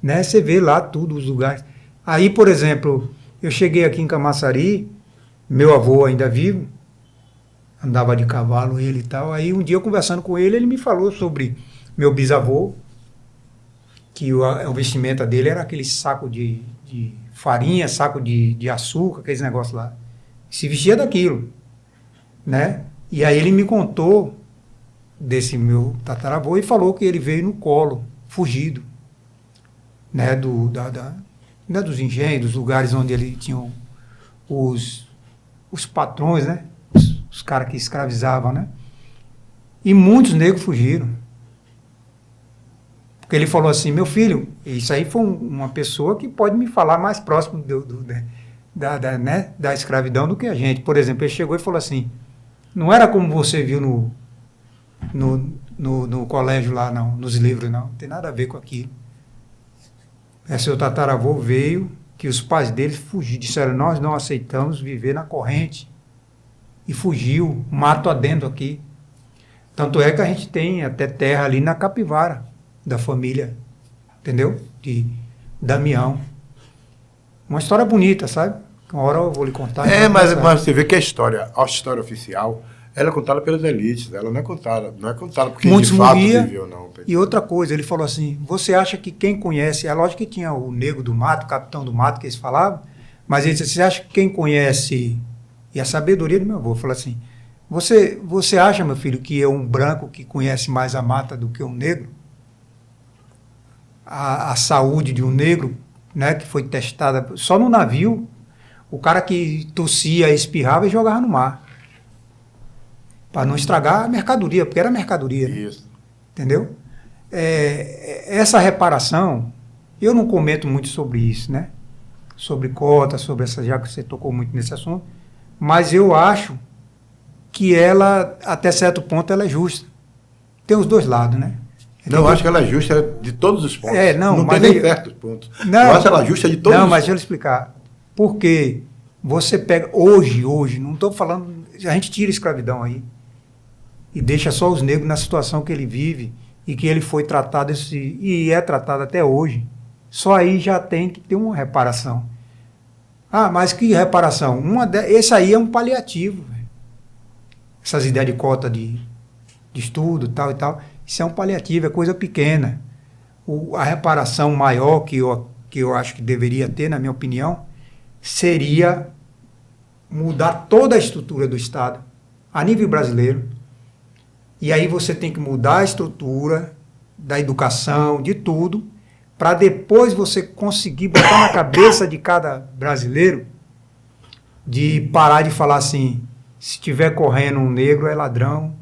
Né? Você vê lá tudo, os lugares. Aí, por exemplo, eu cheguei aqui em Camaçari, meu avô ainda vivo, andava de cavalo, ele e tal. Aí um dia eu conversando com ele, ele me falou sobre meu bisavô, que o vestimenta dele era aquele saco de farinha, saco de açúcar, aqueles negócios lá. Se vestia daquilo, né? E aí ele me contou desse meu tataravô e falou que ele veio no colo, fugido, né? Dos engenhos, dos lugares onde ele tinha os patrões, né? Os caras que escravizavam, né? E muitos negros fugiram. Porque ele falou assim, meu filho, isso aí foi uma pessoa que pode me falar mais próximo da escravidão do que a gente. Por exemplo, ele chegou e falou assim, não era como você viu no colégio lá, não, nos livros, não tem nada a ver com aquilo. Seu tataravô veio, que os pais dele fugiram, disseram, nós não aceitamos viver na corrente. E fugiu, mato adentro aqui. Tanto é que a gente tem até terra ali na Capivara, da família, entendeu? De Damião. Uma história bonita, sabe? Uma hora eu vou lhe contar. Mas você vê que a história oficial, ela é contada pelas elites, ela não é contada porque muitos de fato viveu, não. E outra coisa, ele falou assim, você acha que quem conhece, é lógico que tinha o Negro do Mato, o Capitão do Mato, que eles falavam, mas ele disse, você acha que quem conhece, e a sabedoria do meu avô, falou assim, você acha, meu filho, que é um branco que conhece mais a mata do que um negro? A saúde de um negro, né, que foi testada só no navio, o cara que tossia, espirrava e jogava no mar. Para não estragar a mercadoria, porque era mercadoria. Isso. Entendeu? Essa reparação, eu não comento muito sobre isso, né? Sobre cota, sobre essa, já que você tocou muito nesse assunto, mas eu acho que ela, até certo ponto, ela é justa. Tem os dois lados, né? Não, eu acho que ela é justa de todos os pontos. Não tem nem certos pontos. Não, eu acho ela justa de todos os pontos. Não, mas deixa eu explicar. Porque você pega, hoje, não estou falando, a gente tira a escravidão aí e deixa só os negros na situação que ele vive e que ele foi tratado, e é tratado até hoje. Só aí já tem que ter uma reparação. Ah, mas que reparação? Esse aí é um paliativo. Véio. Essas ideias de cota de estudo, tal e tal, isso é um paliativo, é coisa pequena. A reparação maior que eu acho que deveria ter, na minha opinião, seria mudar toda a estrutura do Estado, a nível brasileiro. E aí você tem que mudar a estrutura da educação, de tudo, para depois você conseguir botar na cabeça de cada brasileiro de parar de falar assim, se estiver correndo um negro é ladrão.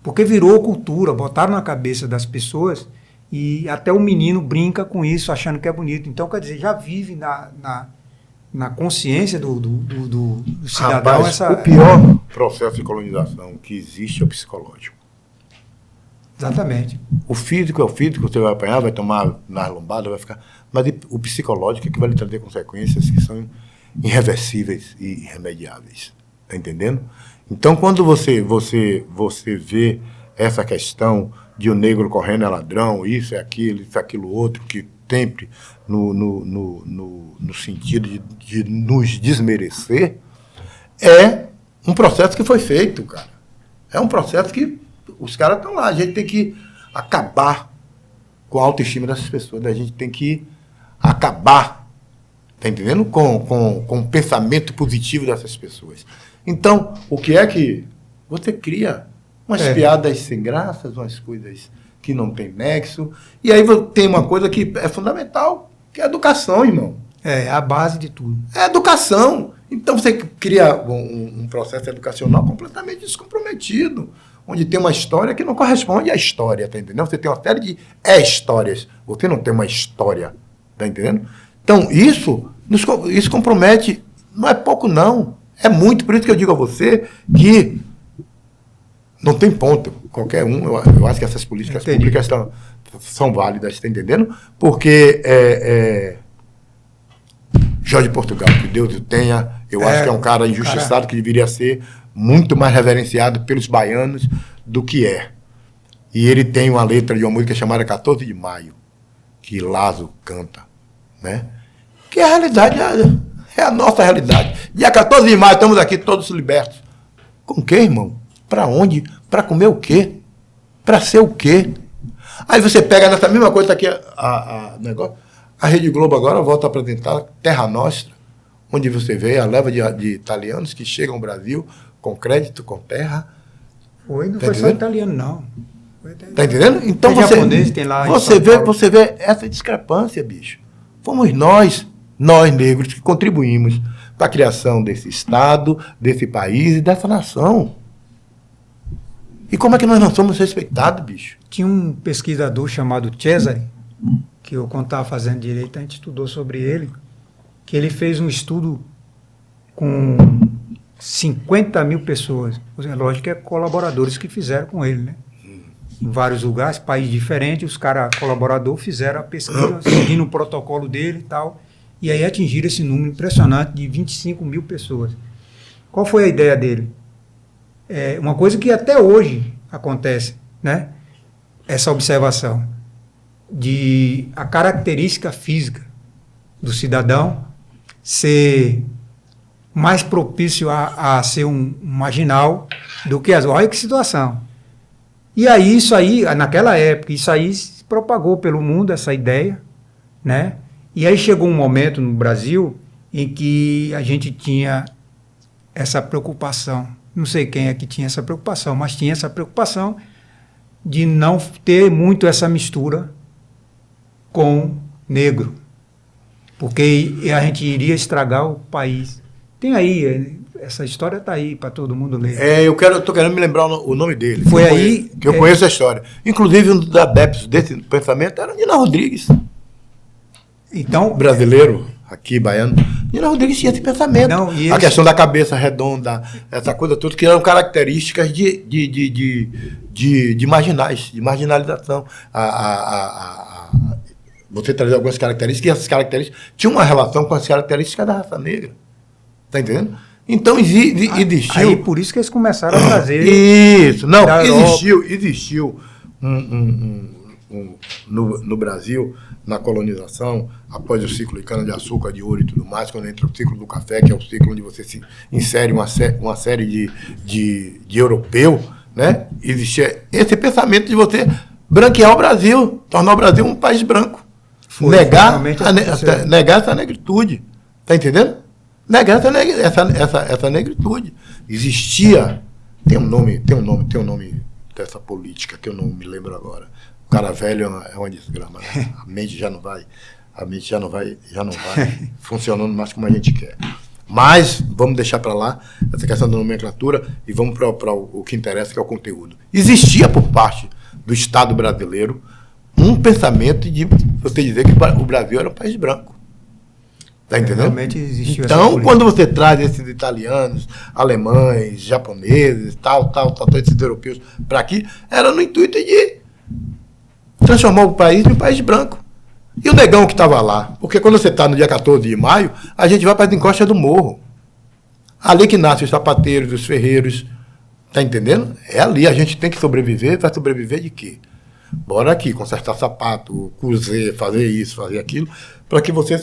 Porque virou cultura, botaram na cabeça das pessoas e até o menino brinca com isso, achando que é bonito. Então, quer dizer, já vive na consciência do cidadão. Rapaz, o pior processo de colonização que existe é o psicológico. Exatamente. O físico é o físico, você vai apanhar, vai tomar nas lombadas, vai ficar... Mas o psicológico é que vai lhe trazer consequências que são irreversíveis e irremediáveis. Está entendendo? Então, quando você vê essa questão de o negro correndo é ladrão, isso é aquilo outro, que sempre no sentido de nos desmerecer, é um processo que foi feito, cara. É um processo que os caras estão lá. A gente tem que acabar com a autoestima dessas pessoas. A gente tem que acabar, tá entendendo? Com o pensamento positivo dessas pessoas. Então, o que é que você cria? Umas piadas sem graças, umas coisas que não tem nexo. E aí tem uma coisa que é fundamental, que é a educação, irmão. É a base de tudo. É a educação. Então você cria um processo educacional completamente descomprometido, onde tem uma história que não corresponde à história, tá entendendo? Você tem uma série de histórias, você não tem uma história, tá entendendo? Então isso compromete, não é pouco não, é muito, por isso que eu digo a você que não tem ponto, qualquer um, eu acho que essas políticas públicas são válidas, tá entendendo? Porque Jorge Portugal, que Deus o tenha, eu acho que é um cara injustiçado, que deveria ser muito mais reverenciado pelos baianos do que é. E ele tem uma letra de uma música chamada 14 de Maio, que Lazo canta, né? Que a realidade é a nossa realidade. Dia 14 de maio estamos aqui todos libertos. Com o quê, irmão? Para onde? Para comer o quê? Para ser o quê? Aí você pega nessa mesma coisa aqui, negócio. A Rede Globo agora volta a apresentar Terra Nostra, onde você vê a leva de italianos que chegam ao Brasil com crédito, com terra. Não foi só italiano, não. Tá entendendo? Então tem japonês, tem lá você vê essa discrepância, bicho. Fomos nós negros, que contribuímos para a criação desse Estado, desse país e dessa nação. E como é que nós não somos respeitados, bicho? Tinha um pesquisador chamado Cesare, que eu, quando estava fazendo direito, a gente estudou sobre ele, que ele fez um estudo com 50 mil pessoas. É lógico que é colaboradores que fizeram com ele, né? Em vários lugares, países diferentes, os caras, colaboradores, fizeram a pesquisa, seguindo o protocolo dele e tal, e aí atingiram esse número impressionante de 25 mil pessoas. Qual foi a ideia dele? Uma coisa que até hoje acontece, né? Essa observação de a característica física do cidadão ser mais propício a ser um marginal do que as... Olha que situação. E aí, isso aí, naquela época, isso aí se propagou pelo mundo, essa ideia, né? E aí chegou um momento no Brasil em que a gente tinha essa preocupação. Não sei quem é que tinha essa preocupação, mas tinha essa preocupação de não ter muito essa mistura com negro, porque a gente iria estragar o país. Tem aí, essa história está aí para todo mundo ler. Eu estou querendo me lembrar o nome dele. Foi aí que eu conheço a história. Inclusive, um dos adeptos desse pensamento era Nina Rodrigues. Então, brasileiro, aqui, baiano. Nina Rodrigues tinha esse pensamento. Não, a questão da cabeça redonda, essa coisa toda, que eram características de marginais, de marginalização. Você trazer algumas características, e essas características tinham uma relação com as características da raça negra. Está entendendo? Então existiu... Aí por isso que eles começaram a trazer... Isso, não, existiu no Brasil, na colonização, após o ciclo de cana-de-açúcar, de ouro e tudo mais, quando entra o ciclo do café, que é o ciclo onde você se insere uma série de europeu, né? Existia esse pensamento de você branquear o Brasil, tornar o Brasil um país branco. Negar essa negritude. Está entendendo? Negar essa negritude. Existia, tem um nome dessa política que eu não me lembro agora. O cara velho é uma desgrama, né? A mente já não vai funcionando mais como a gente quer. Mas vamos deixar para lá essa questão da nomenclatura e vamos para o que interessa, que é o conteúdo. Existia por parte do Estado brasileiro um pensamento de você dizer que o Brasil era um país branco. Está entendendo? Realmente existiu então, quando você traz esses italianos, alemães, japoneses, esses europeus para aqui, era no intuito de transformar o país em um país branco. E o negão que estava lá? Porque quando você está no dia 14 de maio, a gente vai para as encostas do morro. Ali que nascem os sapateiros, os ferreiros. Está entendendo? É ali. A gente tem que sobreviver. Vai sobreviver de quê? Bora aqui, consertar sapato, cozer, fazer isso, fazer aquilo, para que você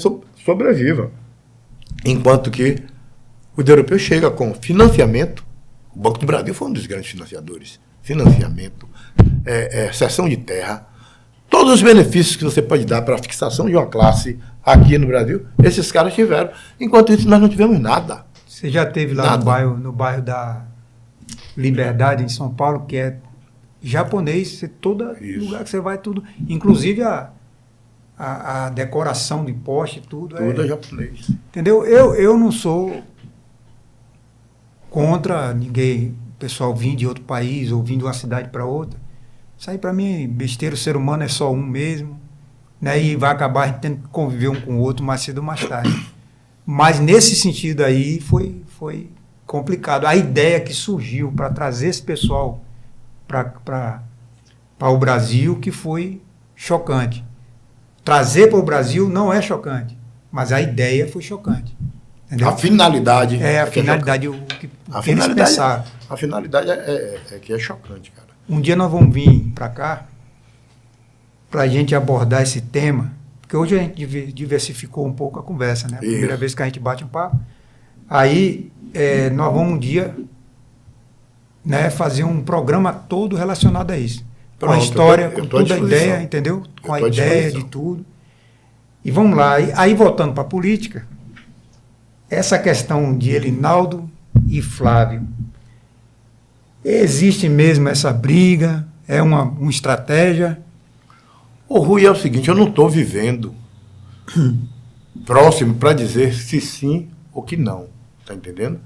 sobreviva. Enquanto que os europeus chegam com financiamento. O Banco do Brasil foi um dos grandes financiadores. Financiamento, cessão de terra, todos os benefícios que você pode dar para a fixação de uma classe aqui no Brasil, esses caras tiveram. Enquanto isso, nós não tivemos nada. Você já esteve lá no bairro da Liberdade, em São Paulo, que é japonês, todo lugar que você vai, tudo. Inclusive a decoração de poste, tudo é japonês. Entendeu? Eu não sou contra ninguém, o pessoal vir de outro país ou vir de uma cidade para outra. Isso aí, para mim, besteira. O ser humano é só um mesmo, né? E vai acabar tendo que conviver um com o outro mais cedo ou mais tarde. Mas, nesse sentido aí, foi complicado. A ideia que surgiu para trazer esse pessoal para o Brasil, que foi chocante. Trazer para o Brasil não é chocante, mas a ideia foi chocante. Entendeu? A finalidade. A finalidade, o que eles pensaram. A finalidade é que é chocante, cara. Um dia nós vamos vir para cá para a gente abordar esse tema, porque hoje a gente diversificou um pouco a conversa, né? A primeira vez que a gente bate um papo. Aí nós vamos um dia, né, fazer um programa todo relacionado a isso. Com a história, com toda a ideia, entendeu? Com a ideia de tudo. E vamos lá. Aí voltando para a política, essa questão de Elinaldo e Flávio. Existe mesmo essa briga? É uma estratégia? O Rui, é o seguinte, eu não estou vivendo próximo para dizer se sim ou que não. Está entendendo?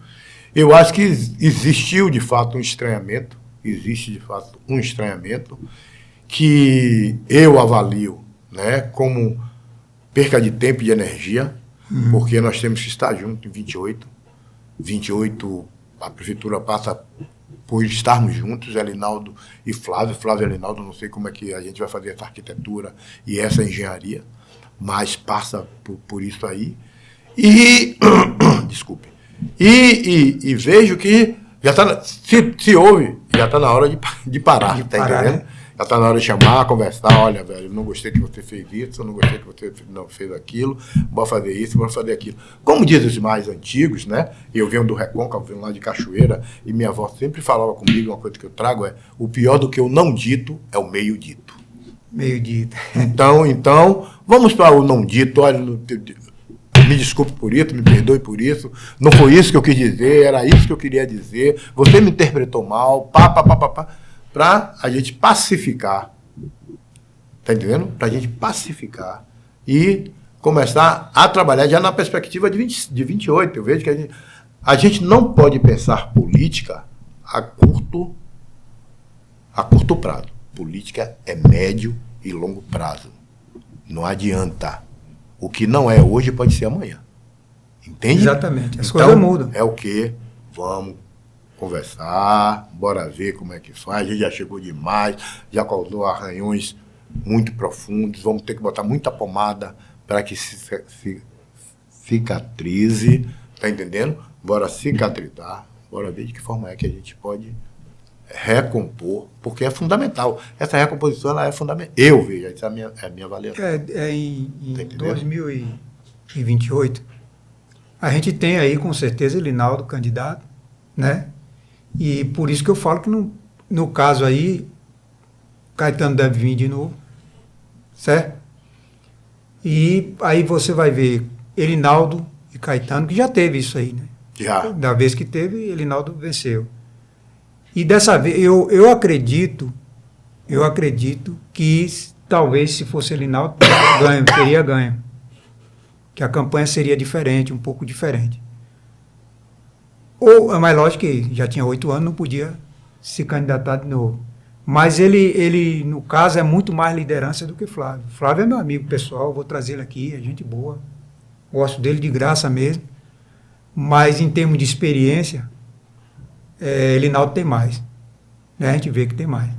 Eu acho que existiu, de fato, existe, de fato, um estranhamento que eu avalio, né, como perca de tempo e de energia, porque nós temos que estar juntos em 28. 28, a prefeitura passa por estarmos juntos, Elinaldo e Flávio. Flávio e Elinaldo, não sei como é que a gente vai fazer essa arquitetura e essa engenharia, mas passa por isso aí. E, desculpe, e vejo que já está, se ouve, já está na hora de parar, tá entendendo? Né? Já está na hora de chamar, conversar, olha, velho, não gostei que você fez isso, não gostei que você não fez aquilo, bora fazer isso, bora fazer aquilo. Como dizem os mais antigos, né? Eu venho do Recôncavo, venho lá de Cachoeira, e minha avó sempre falava comigo, uma coisa que eu trago o pior do que o não dito é o meio dito. Meio dito. Então, vamos para o não dito, olha, me desculpe por isso, me perdoe por isso, não foi isso que eu quis dizer, era isso que eu queria dizer, você me interpretou mal, para a gente pacificar, tá entendendo? Para a gente pacificar e começar a trabalhar já na perspectiva de 28. Eu vejo que a gente não pode pensar política a curto prazo. Política é médio e longo prazo. Não adianta. O que não é hoje pode ser amanhã. Entende? Exatamente. As coisas mudam. É o que? Vamos conversar, bora ver como é que faz. A gente já chegou demais, já causou arranhões muito profundos. Vamos ter que botar muita pomada para que cicatrize. Tá entendendo? Bora cicatrizar. Bora ver de que forma é que a gente pode recompor, porque é fundamental. Essa recomposição ela é fundamental. Eu vejo, essa é a minha avaliação. Em 2028, a gente tem aí, com certeza, Elinaldo candidato, né? E por isso que eu falo que, no caso aí, Caetano deve vir de novo, certo? E aí você vai ver Elinaldo e Caetano, que já teve isso aí, né? Já. Da vez que teve, Elinaldo venceu. E dessa vez, eu acredito que talvez se fosse Elinaldo, teria ganho. Que a campanha seria diferente, um pouco diferente. Ou, é mais lógico que já tinha 8 anos, não podia se candidatar de novo. Mas ele, no caso, é muito mais liderança do que Flávio. Flávio é meu amigo pessoal, vou trazer ele aqui, é gente boa. Gosto dele de graça mesmo. Mas em termos de experiência, Elinaldo tem mais. Né? A gente vê que tem mais.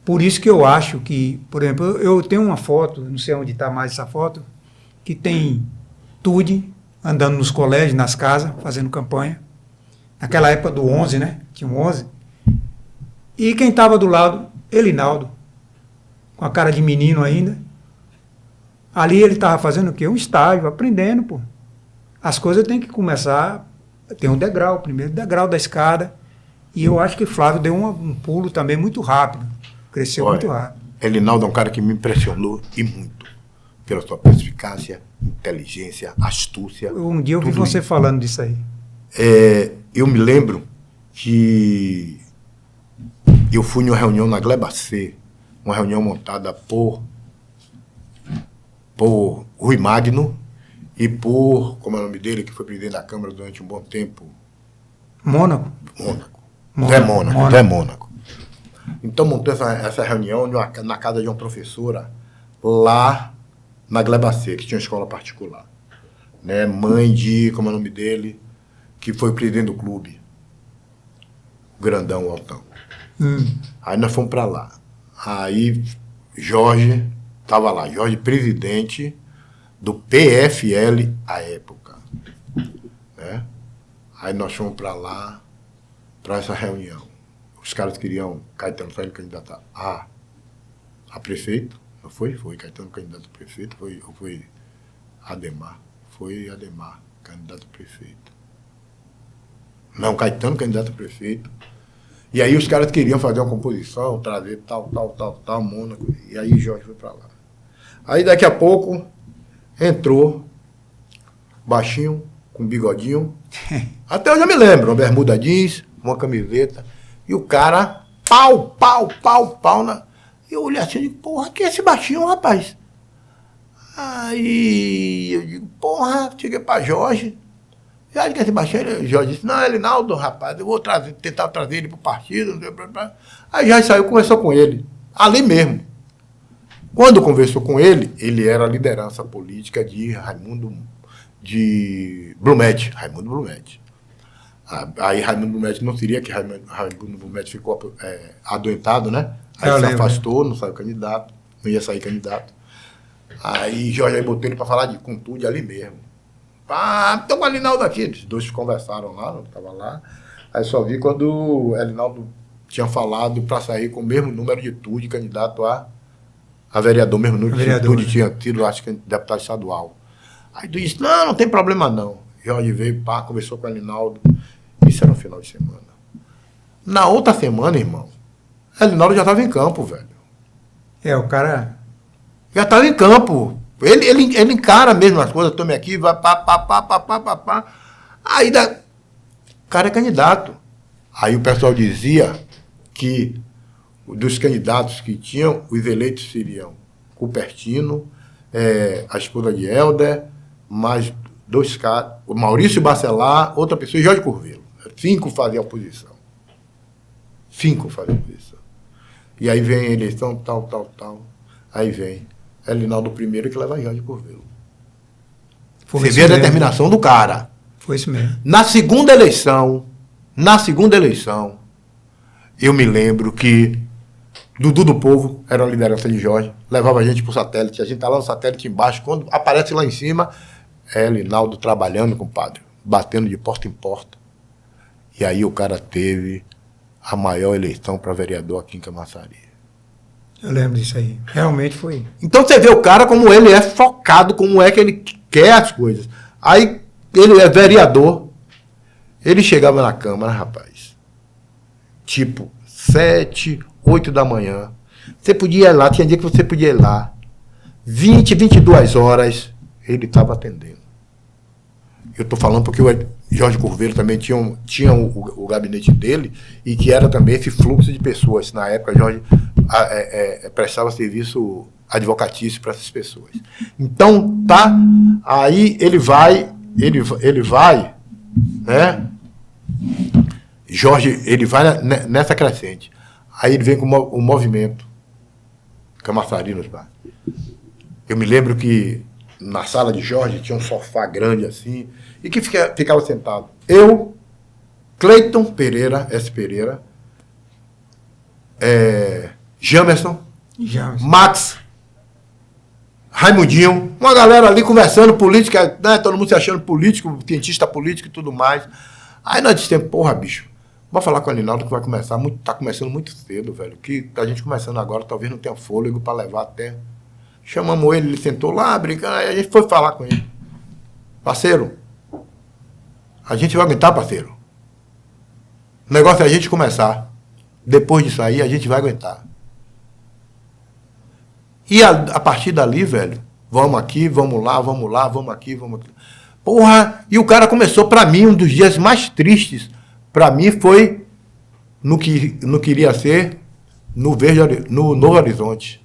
Por isso que eu acho que, por exemplo, eu tenho uma foto, não sei onde está mais essa foto, que tem Tude andando nos colégios, nas casas, fazendo campanha. Naquela época do 11, né? Tinha um 11. E quem estava do lado, Elinaldo, com a cara de menino ainda. Ali ele estava fazendo o quê? Um estágio, aprendendo, pô. As coisas têm que começar, tem um degrau, o primeiro degrau da escada. E eu acho que Flávio deu um pulo também muito rápido. Cresceu muito rápido. Elinaldo é um cara que me impressionou e muito. Pela sua perspicácia, inteligência, astúcia. Um dia eu vi você falando disso aí. Eu me lembro que eu fui em uma reunião na Glebacê, uma reunião montada por Rui Magno e por, como é o nome dele, que foi presidente da Câmara durante um bom tempo? Mônaco. Zé Mônaco. Então montou essa reunião na casa de uma professora lá na Glebacê, que tinha uma escola particular. Né? Mãe de, como é o nome dele, que foi presidente do clube. Grandão, altão. Aí nós fomos para lá. Aí Jorge estava lá, Jorge presidente do PFL à época. Né? Aí nós fomos para lá, para essa reunião. Os caras queriam Caetano sair candidato a prefeito. Não foi? Foi Caetano candidato a prefeito. Foi Ademar. Foi Ademar, candidato a prefeito. Não, Caetano candidato a prefeito. E aí os caras queriam fazer uma composição, trazer tal, Mônaco. E aí Jorge foi para lá. Aí daqui a pouco entrou baixinho, com bigodinho. Até hoje eu me lembro, uma bermuda jeans, uma camiseta. E o cara, pau. E eu olhei assim e digo, porra, que é esse baixinho, rapaz? Aí eu digo, porra, cheguei para Jorge. E aí que esse baixinho, Jorge disse, não, Elinaldo, rapaz, eu vou tentar trazer ele para o partido. Aí já saiu, conversou com ele, ali mesmo. Quando conversou com ele, ele era a liderança política de Raimundo Blumet. Aí Raimundo Blumet não queria, que Raimundo Blumet ficou adoentado, né? Aí se afastou, não saiu candidato, não ia sair candidato. Aí Jorge aí botou ele para falar com Tude ali mesmo. Então o Elinaldo aqui, os dois conversaram lá, não estava lá. Aí só vi quando o Elinaldo tinha falado para sair com o mesmo número de Tude, candidato a vereador, mesmo número de Tude tinha tido, acho que deputado estadual. Aí tu disse, não tem problema não. Jorge veio, conversou com o Elinaldo. Isso era no final de semana. Na outra semana, irmão, Elinaldo já estava em campo, velho. O cara... Já estava em campo. Ele encara mesmo as coisas, tome aqui, vai pá. Aí o cara é candidato. Aí o pessoal dizia que dos candidatos que tinham, os eleitos seriam Cupertino, a esposa de Helder, mais 2 caras, o Maurício Bacelar, outra pessoa e Jorge Curvelo. 5 faziam oposição. 5 faziam oposição. E aí vem a eleição, tal. Aí vem Elinaldo primeiro que leva Jorge Curvelo. Você vê a determinação do cara. Foi isso mesmo. Na segunda eleição, eu me lembro que Dudu do Povo era a liderança de Jorge, levava a gente pro satélite, a gente tá lá no satélite embaixo, quando aparece lá em cima, Elinaldo trabalhando, compadre, batendo de porta em porta. E aí o cara teve a maior eleição para vereador aqui em Camaçari. Eu lembro disso aí. Realmente foi. Então você vê o cara como ele é focado, como é que ele quer as coisas. Aí ele é vereador. Ele chegava na Câmara, rapaz, tipo 7, 8 da manhã. Você podia ir lá, tinha dia que você podia ir lá. 20, 22 horas, ele estava atendendo. Eu estou falando porque o Jorge Curveiro também tinha o gabinete dele e que era também esse fluxo de pessoas. Na época, Jorge prestava serviço advocatício para essas pessoas. Então, tá, aí ele vai, né? Jorge, ele vai nessa crescente. Aí ele vem com o movimento Camaçari nos bares. Eu me lembro que na sala de Jorge tinha um sofá grande assim, e que ficava sentado. Eu, Cleiton Pereira, S. Pereira, Jamerson, Max, Raimundinho, uma galera ali conversando política, né, todo mundo se achando político, cientista político e tudo mais. Aí nós dissemos, porra, bicho, vamos falar com o Alinaldo que vai começar, tá começando muito cedo, velho, que a gente começando agora talvez não tenha fôlego para levar até... Chamamos ele sentou lá, brincando, aí a gente foi falar com ele. Parceiro, a gente vai aguentar, parceiro. O negócio é a gente começar. Depois disso aí, a gente vai aguentar. E a partir dali, velho, vamos aqui, vamos lá, vamos aqui, vamos aqui. Porra, e o cara começou, pra mim, um dos dias mais tristes, pra mim foi no que iria ser no Novo Horizonte.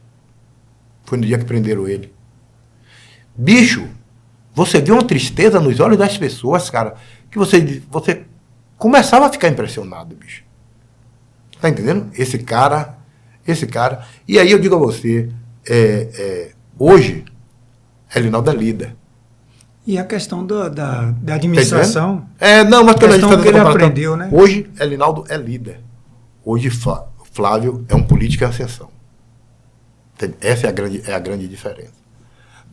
Foi no dia que prenderam ele. Bicho, você viu uma tristeza nos olhos das pessoas, cara, que você começava a ficar impressionado, bicho. Tá entendendo? Esse cara. E aí eu digo a você, hoje, Elinaldo é líder. E a questão da administração. Não, mas quando a gente que ele aprendeu, né? Hoje, Elinaldo é líder. Hoje, Flávio é um político em ascensão. Essa é a grande diferença.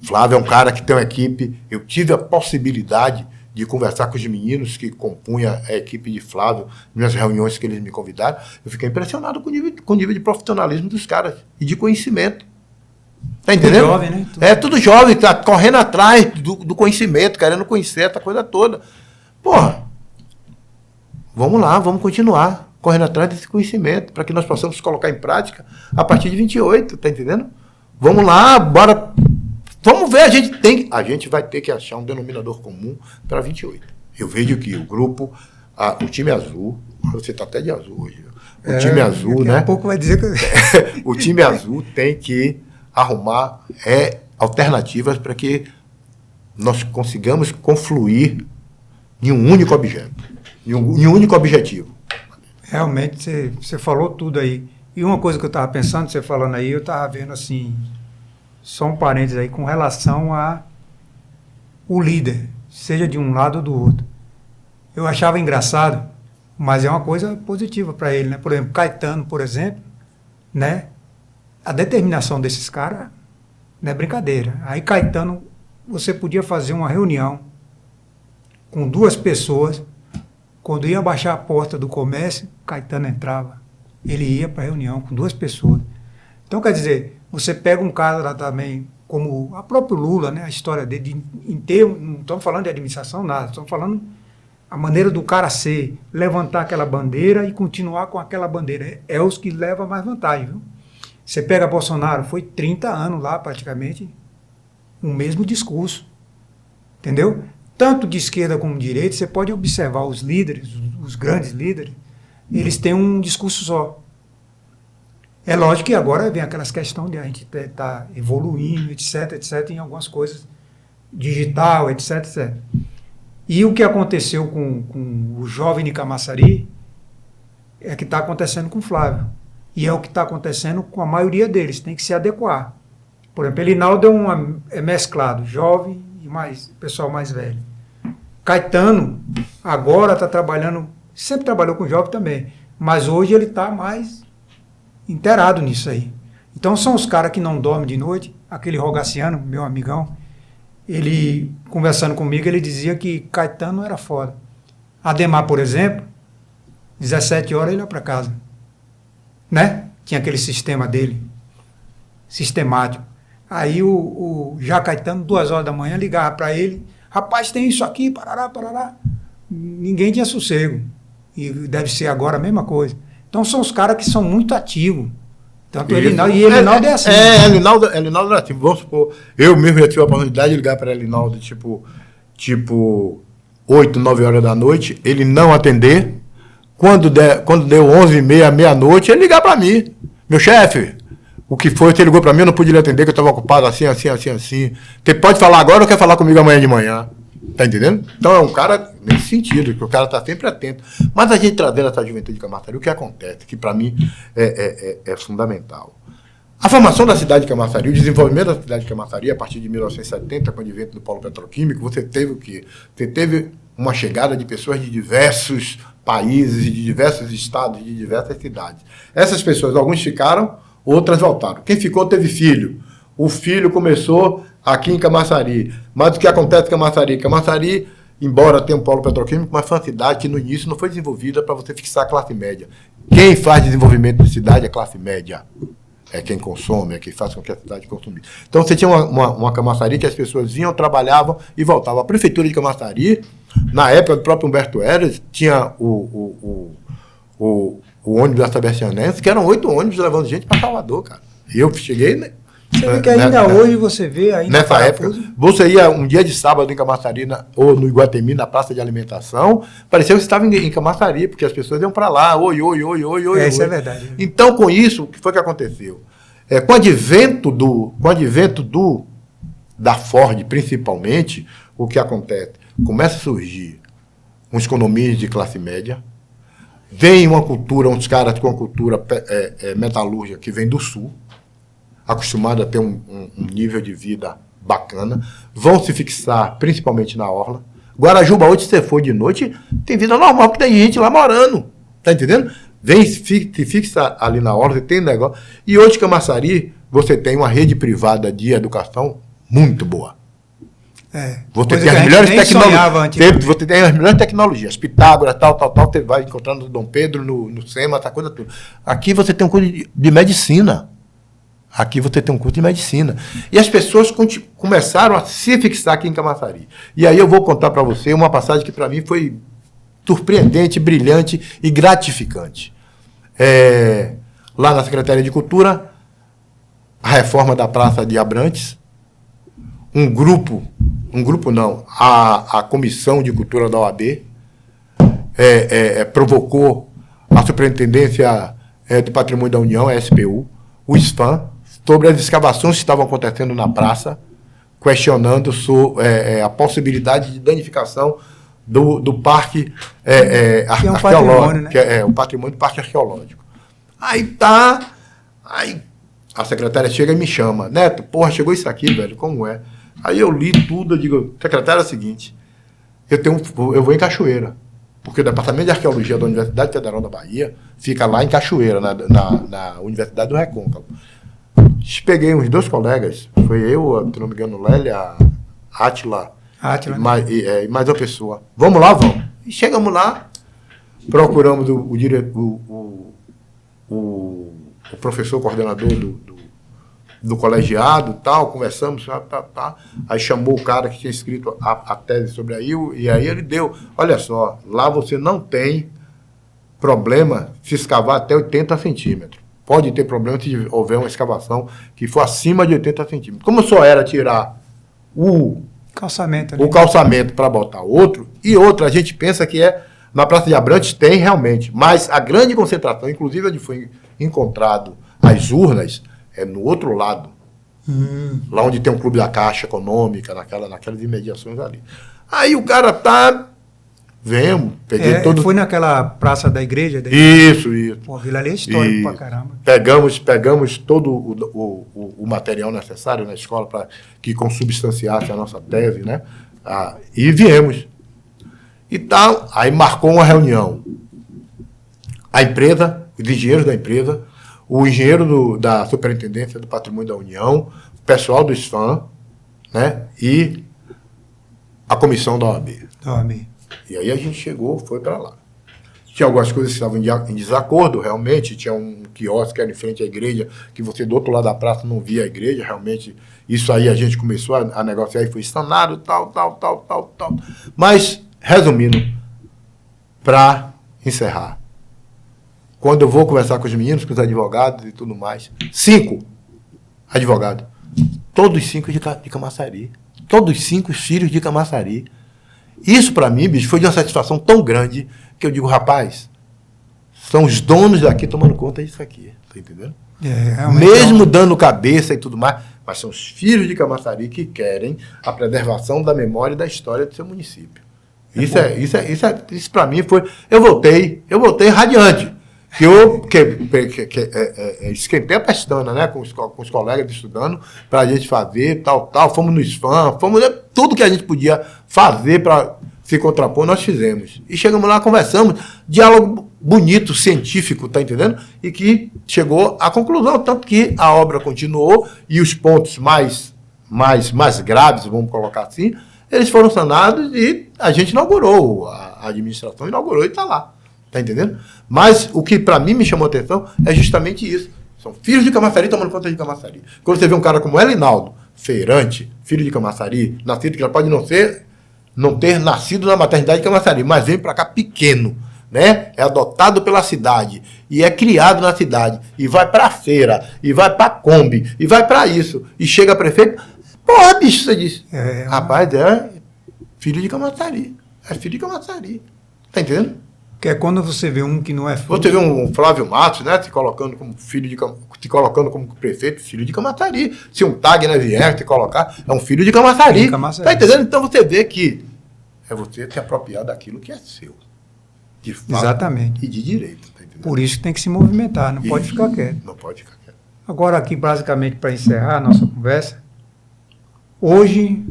Flávio é um cara que tem uma equipe. Eu tive a possibilidade de conversar com os meninos que compunham a equipe de Flávio, nas reuniões que eles me convidaram. Eu fiquei impressionado com o nível de profissionalismo dos caras e de conhecimento. Tá entendendo? Tudo jovem, né? Tudo jovem, tá correndo atrás do conhecimento, querendo conhecer essa coisa toda. Porra, vamos lá, vamos continuar correndo atrás desse conhecimento, para que nós possamos colocar em prática a partir de 28, tá entendendo? Vamos lá, bora. Vamos ver, a gente vai ter que achar um denominador comum para 28. Eu vejo que o grupo, o time azul, você está até de azul hoje, o time azul, né? Daqui a pouco vai dizer que... O time azul tem que arrumar alternativas para que nós consigamos confluir em um único objeto, em um único objetivo. Realmente, você falou tudo aí. E uma coisa que eu estava pensando, você falando aí, eu estava vendo assim, só um parênteses aí, com relação a o líder, seja de um lado ou do outro. Eu achava engraçado, mas é uma coisa positiva para ele, né? Por exemplo, Caetano, por exemplo, né? A determinação desses caras não é brincadeira. Aí Caetano, você podia fazer uma reunião com 2 pessoas. Quando ia baixar a porta do comércio, Caetano entrava. Ele ia para a reunião com 2 pessoas. Então, quer dizer, você pega um cara lá também, como a própria Lula, né, a história dele, não estamos falando de administração, nada, estamos falando a maneira do cara ser, levantar aquela bandeira e continuar com aquela bandeira. É os que levam mais vantagem, viu? Você pega Bolsonaro, foi 30 anos lá, praticamente, o mesmo discurso. Entendeu? Tanto de esquerda como de direita, você pode observar os líderes, os grandes líderes, eles têm um discurso só. É lógico que agora vem aquelas questões de a gente estar evoluindo, etc, em algumas coisas, digital, etc. E o que aconteceu com o jovem de Camaçari é que está acontecendo com o Flávio. E é o que está acontecendo com a maioria deles, tem que se adequar. Por exemplo, Elinaldo é mesclado, jovem e pessoal mais velho. Caetano agora está trabalhando, sempre trabalhou com jovem também, mas hoje ele está mais inteirado nisso aí. Então são os caras que não dormem de noite. Aquele Rogaciano, meu amigão, ele, conversando comigo, ele dizia que Caetano era foda. Ademar, por exemplo, 17 horas ele ia para casa. Né? Tinha aquele sistema dele, sistemático. Aí o Já Caetano, 2 horas da manhã, ligava para ele, rapaz, tem isso aqui, parará, parará. Ninguém tinha sossego. E deve ser agora a mesma coisa. Então são os caras que são muito ativos. Tanto Elinaldo, e Elinaldo é assim. Elinaldo é ativo. Vamos supor, eu mesmo já tive a oportunidade de ligar para Elinaldo, tipo 8, 9 horas da noite, ele não atender. Quando deu 11h30, meia-noite, ele ligar para mim. Meu chefe, o que foi? Você ligou para mim, eu não pude lhe atender, que eu estava ocupado assim. Você pode falar agora ou quer falar comigo amanhã de manhã? Tá entendendo? Então é um cara nesse sentido, que o cara está sempre atento. Mas a gente trazendo essa juventude de Camaçari, o que acontece? Que para mim é fundamental. A formação da cidade de Camaçari, o desenvolvimento da cidade de Camaçari, a partir de 1970, com o advento do polo petroquímico, você teve o quê? Você teve uma chegada de pessoas de diversos países, de diversos estados, de diversas cidades. Essas pessoas, alguns ficaram, outras voltaram. Quem ficou teve filho. O filho começou aqui em Camaçari. Mas o que acontece em Camaçari? Camaçari, embora tenha um polo petroquímico, mas foi uma cidade que no início não foi desenvolvida para você fixar a classe média. Quem faz desenvolvimento de cidade é a classe média. É quem consome, é quem faz com que a cidade consumisse. Então você tinha uma Camaçari que as pessoas vinham, trabalhavam e voltavam. A prefeitura de Camaçari, na época do próprio Humberto Eras, tinha o ônibus da Sebastianense, que eram 8 ônibus levando gente para Salvador, cara. E eu cheguei... Você vê que ainda hoje você vê... Ainda nessa época, você ia um dia de sábado em Camaçari, ou no Iguatemi, na praça de alimentação, parecia que você estava em Camaçari, porque as pessoas iam para lá, oi. Isso é verdade. Então, com isso, o que foi que aconteceu? Com o advento da Ford, principalmente, o que acontece? Começa a surgir uns condomínios de classe média, vem uma cultura, uns caras com uma cultura metalúrgica que vem do Sul, acostumado a ter um nível de vida bacana, vão se fixar principalmente na orla. Guarajuba, hoje, se você for de noite, tem vida normal, porque tem gente lá morando. Tá entendendo? Vem, se fixa ali na orla, você tem negócio. E hoje, Camaçari, você tem uma rede privada de educação muito boa. Você tem as melhores tecnologias. Você tem as melhores tecnologias. Pitágoras, tal. Você vai encontrando no Dom Pedro, no SEMA, essa coisa toda. Aqui você tem um curso de medicina. E as pessoas começaram a se fixar aqui em Camaçari. E aí eu vou contar para você uma passagem que para mim foi surpreendente, brilhante e gratificante. Lá na Secretaria de Cultura, a reforma da Praça de Abrantes, a Comissão de Cultura da OAB provocou a Superintendência do Patrimônio da União, a SPU, o SFAM, sobre as escavações que estavam acontecendo na praça, questionando a possibilidade de danificação do parque arqueológico, né? Que é o patrimônio do parque arqueológico. Aí a secretária chega e me chama, Neto, chegou isso aqui, velho, como é? Aí eu li tudo, eu digo, secretária, é o seguinte, eu vou em Cachoeira, porque o Departamento de Arqueologia da Universidade Federal da Bahia fica lá em Cachoeira, na Universidade do Recôncavo. Peguei uns 2 colegas, foi eu, se não me engano, Lélia, Átila, e mais uma pessoa. Vamos lá, vamos. E chegamos lá, procuramos o professor coordenador do colegiado, tal, conversamos, aí chamou o cara que tinha escrito a tese sobre a IU, e aí ele deu, olha só, lá você não tem problema se escavar até 80 centímetros. Pode ter problema se houver uma escavação que for acima de 80 centímetros. Como só era tirar o calçamento para botar outro, e outro, a gente pensa que na Praça de Abrantes tem realmente, mas a grande concentração, inclusive onde foi encontrado as urnas, é no outro lado. Lá onde tem um clube da Caixa Econômica, naquelas imediações ali. Aí o cara peguei todo... Foi naquela praça da igreja? Isso. Pô, Vila ali é histórico pra caramba. Pegamos todo o material necessário na escola para que consubstanciasse a nossa tese, né? E viemos. E tal, aí marcou uma reunião. A empresa, os engenheiros da empresa, o engenheiro da Superintendência do Patrimônio da União, o pessoal do SFAM, né? E a comissão da OAB. E aí a gente foi para lá. Tinha algumas coisas que estavam em desacordo, realmente. Tinha um quiosque que era em frente à igreja, que você do outro lado da praça não via a igreja, realmente. Isso aí a gente começou a negociar e foi sanado, tal. Mas, resumindo, para encerrar, quando eu vou conversar com os meninos, com os advogados e tudo mais, 5 advogados, todos 5 de Camaçari. Todos 5 filhos de Camaçari. Isso, para mim, bicho, foi de uma satisfação tão grande que eu digo, rapaz, são os donos daqui tomando conta disso aqui. Tá entendendo? Mesmo dando cabeça e tudo mais, mas são os filhos de Camaçari que querem a preservação da memória e da história do seu município. Isso para mim foi... Eu voltei radiante. Esquentei a pestana, né, com os colegas estudando, para a gente fazer, tal. Fomos nos fãs, tudo que a gente podia fazer para se contrapor, nós fizemos. E chegamos lá, conversamos, diálogo bonito, científico, tá entendendo? E que chegou à conclusão, tanto que a obra continuou e os pontos mais graves, vamos colocar assim, eles foram sanados e a gente inaugurou, a administração inaugurou e está lá. Tá entendendo? Mas o que para mim me chamou a atenção é justamente isso. São filhos de Camaçari tomando conta de Camaçari. Quando você vê um cara como Elinaldo, feirante, filho de Camaçari, nascido que já pode não ter nascido na maternidade de Camaçari, mas vem para cá pequeno, né? É adotado pela cidade e é criado na cidade e vai para a feira e vai para a Kombi e vai para isso e chega a prefeito, porra, bicho, você disse. Rapaz, é filho de Camaçari. É filho de Camaçari. Tá entendendo? Que é quando você vê um que não é filho. Você vê um Flávio Matos, né? Te colocando como prefeito, filho de Camaçari. Se um Tagner vier te colocar, é um filho de Camaçari. Tá entendendo? Então você vê que é você te apropriar daquilo que é seu. De fato. Exatamente. E de direito. Tá entendendo? Por isso que tem que se movimentar, não pode ficar quieto. Não pode ficar quieto. Agora aqui, basicamente, para encerrar a nossa conversa, hoje,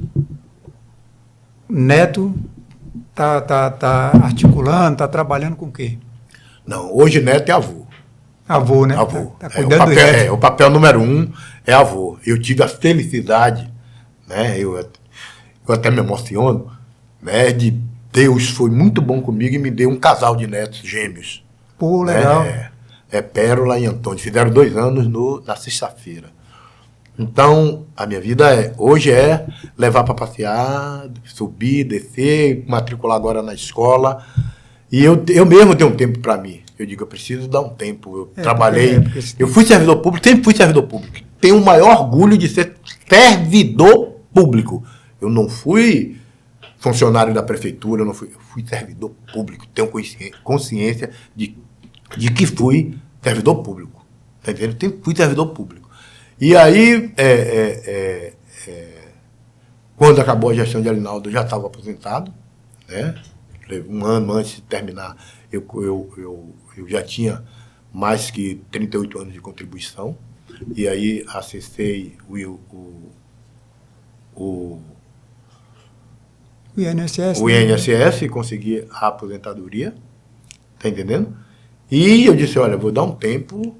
Neto tá articulando, tá trabalhando com o quê? Não, hoje Neto é avô. Avô, né? Avô. Tá cuidando do o papel número 1 é avô. Eu tive a felicidade, né? Eu até me emociono, né? De Deus foi muito bom comigo e me deu um casal de netos gêmeos. Pô, legal. Pérola e Antônio. Fizeram 2 anos na sexta-feira. Então, a minha vida hoje é levar para passear, subir, descer, matricular agora na escola. E eu mesmo tenho um tempo para mim. Eu digo, eu preciso dar um tempo. Eu trabalhei, eu fui servidor público, sempre fui servidor público. Tenho o maior orgulho de ser servidor público. Eu não fui funcionário da prefeitura, eu fui servidor público. Tenho consciência de que fui servidor público. Tá entendendo? Fui servidor público. E aí, quando acabou a gestão de Elinaldo, eu já estava aposentado, né? Um ano antes de terminar, eu já tinha mais que 38 anos de contribuição. E aí acessei o INSS e consegui a aposentadoria, tá entendendo? E eu disse, olha, vou dar um tempo.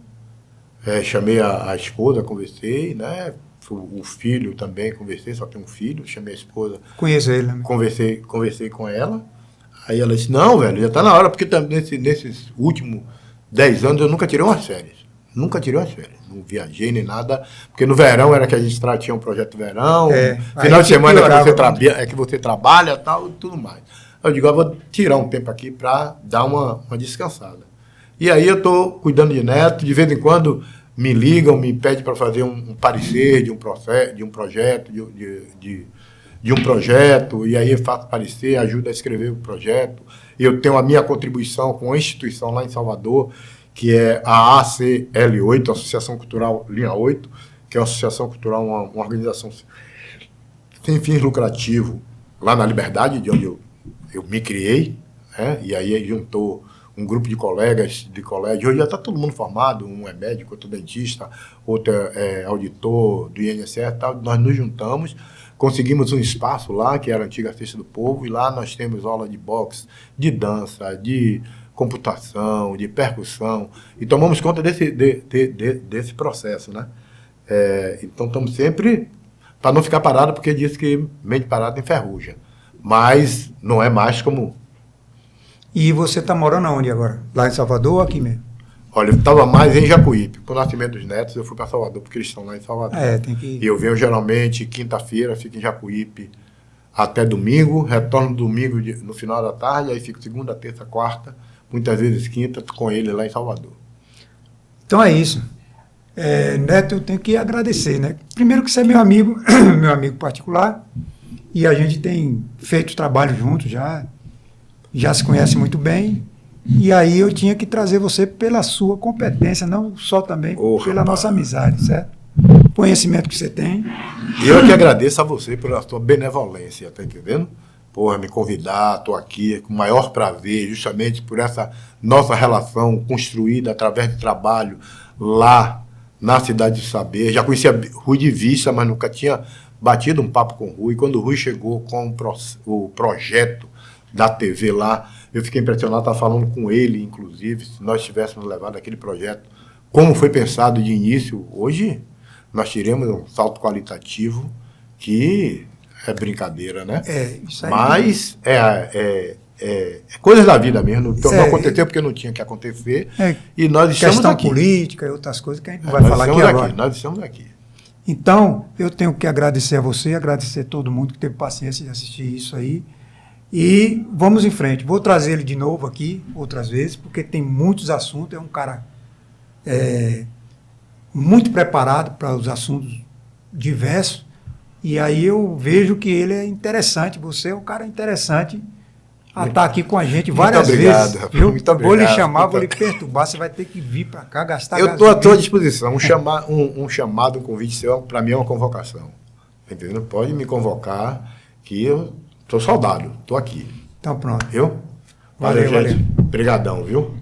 Chamei a esposa, conversei, né? O filho também, conversei, só tenho um filho, chamei a esposa. Conheço ele, né? Conversei com ela. Aí ela disse, não, velho, já está na hora, porque nesses últimos 10 anos eu nunca tirei umas férias. Nunca tirei umas férias. Não viajei nem nada, porque no verão era que a gente tinha um projeto de verão, final de semana é que você trabalha tal, e tudo mais. Eu digo, eu vou tirar um tempo aqui para dar uma descansada. E aí eu estou cuidando de neto, de vez em quando me ligam, me pedem para fazer um parecer de um projeto, de um projeto, e aí eu faço parecer, ajudo a escrever o projeto. Eu tenho a minha contribuição com a instituição lá em Salvador, que é a ACL8, Associação Cultural Linha 8, que é uma associação cultural, uma organização sem fins lucrativos, lá na Liberdade, de onde eu me criei, né? E aí juntou um grupo de colegas de colégio. Hoje já está todo mundo formado, um é médico, outro dentista, outro é auditor do INSS e tal. Nós nos juntamos, conseguimos um espaço lá, que era a antiga Festa do Povo, e lá nós temos aula de boxe, de dança, de computação, de percussão, e tomamos conta desse processo, né? Então estamos sempre, para não ficar parado, porque diz que mente parada enferruja, mas não é mais como E você está morando aonde agora? Lá em Salvador ou aqui mesmo? Olha, eu estava mais em Jacuípe. Com o nascimento dos netos, eu fui para Salvador, porque eles estão lá em Salvador. Tem que... E eu venho geralmente quinta-feira, fico em Jacuípe até domingo, retorno domingo no final da tarde, aí fico segunda, terça, quarta, muitas vezes quinta, com ele lá em Salvador. Então é isso. Neto, eu tenho que agradecer, né? Primeiro que você é meu amigo, meu amigo particular, e a gente tem feito trabalho juntos já se conhece muito bem, e aí eu tinha que trazer você pela sua competência, não só também pela nossa amizade, certo? Conhecimento que você tem. E eu que agradeço a você pela sua benevolência, tá entendendo? Porra, me convidar, estou aqui com o maior prazer, justamente por essa nossa relação construída através de trabalho lá na Cidade de Saber. Já conhecia Rui de vista, mas nunca tinha batido um papo com o Rui. Quando o Rui chegou com o projeto da TV lá, eu fiquei impressionado, estava falando com ele, inclusive, se nós tivéssemos levado aquele projeto, como foi pensado de início, hoje nós tiramos um salto qualitativo que é brincadeira, né? Isso aí. Mas é coisas da vida mesmo. Então, não aconteceu porque não tinha que acontecer. E nós estamos questão aqui. Política e outras coisas que a gente não vai falar aqui agora. Nós estamos aqui. Então, eu tenho que agradecer a você, agradecer a todo mundo que teve paciência de assistir isso aí. E vamos em frente. Vou trazer ele de novo aqui, outras vezes, porque tem muitos assuntos. É um cara muito preparado para os assuntos diversos. E aí eu vejo que ele é interessante. Você é um cara interessante a estar aqui com a gente várias vezes. Rapaz, muito obrigado. Vou lhe chamar, vou lhe perturbar. Você vai ter que vir para cá, gastar Eu estou à tua disposição. Um chamado, um convite seu, para mim é uma convocação. Entendeu? Pode me convocar, que eu estou soldado. Estou aqui. Então pronto. Viu? Valeu, gente. Obrigadão, viu?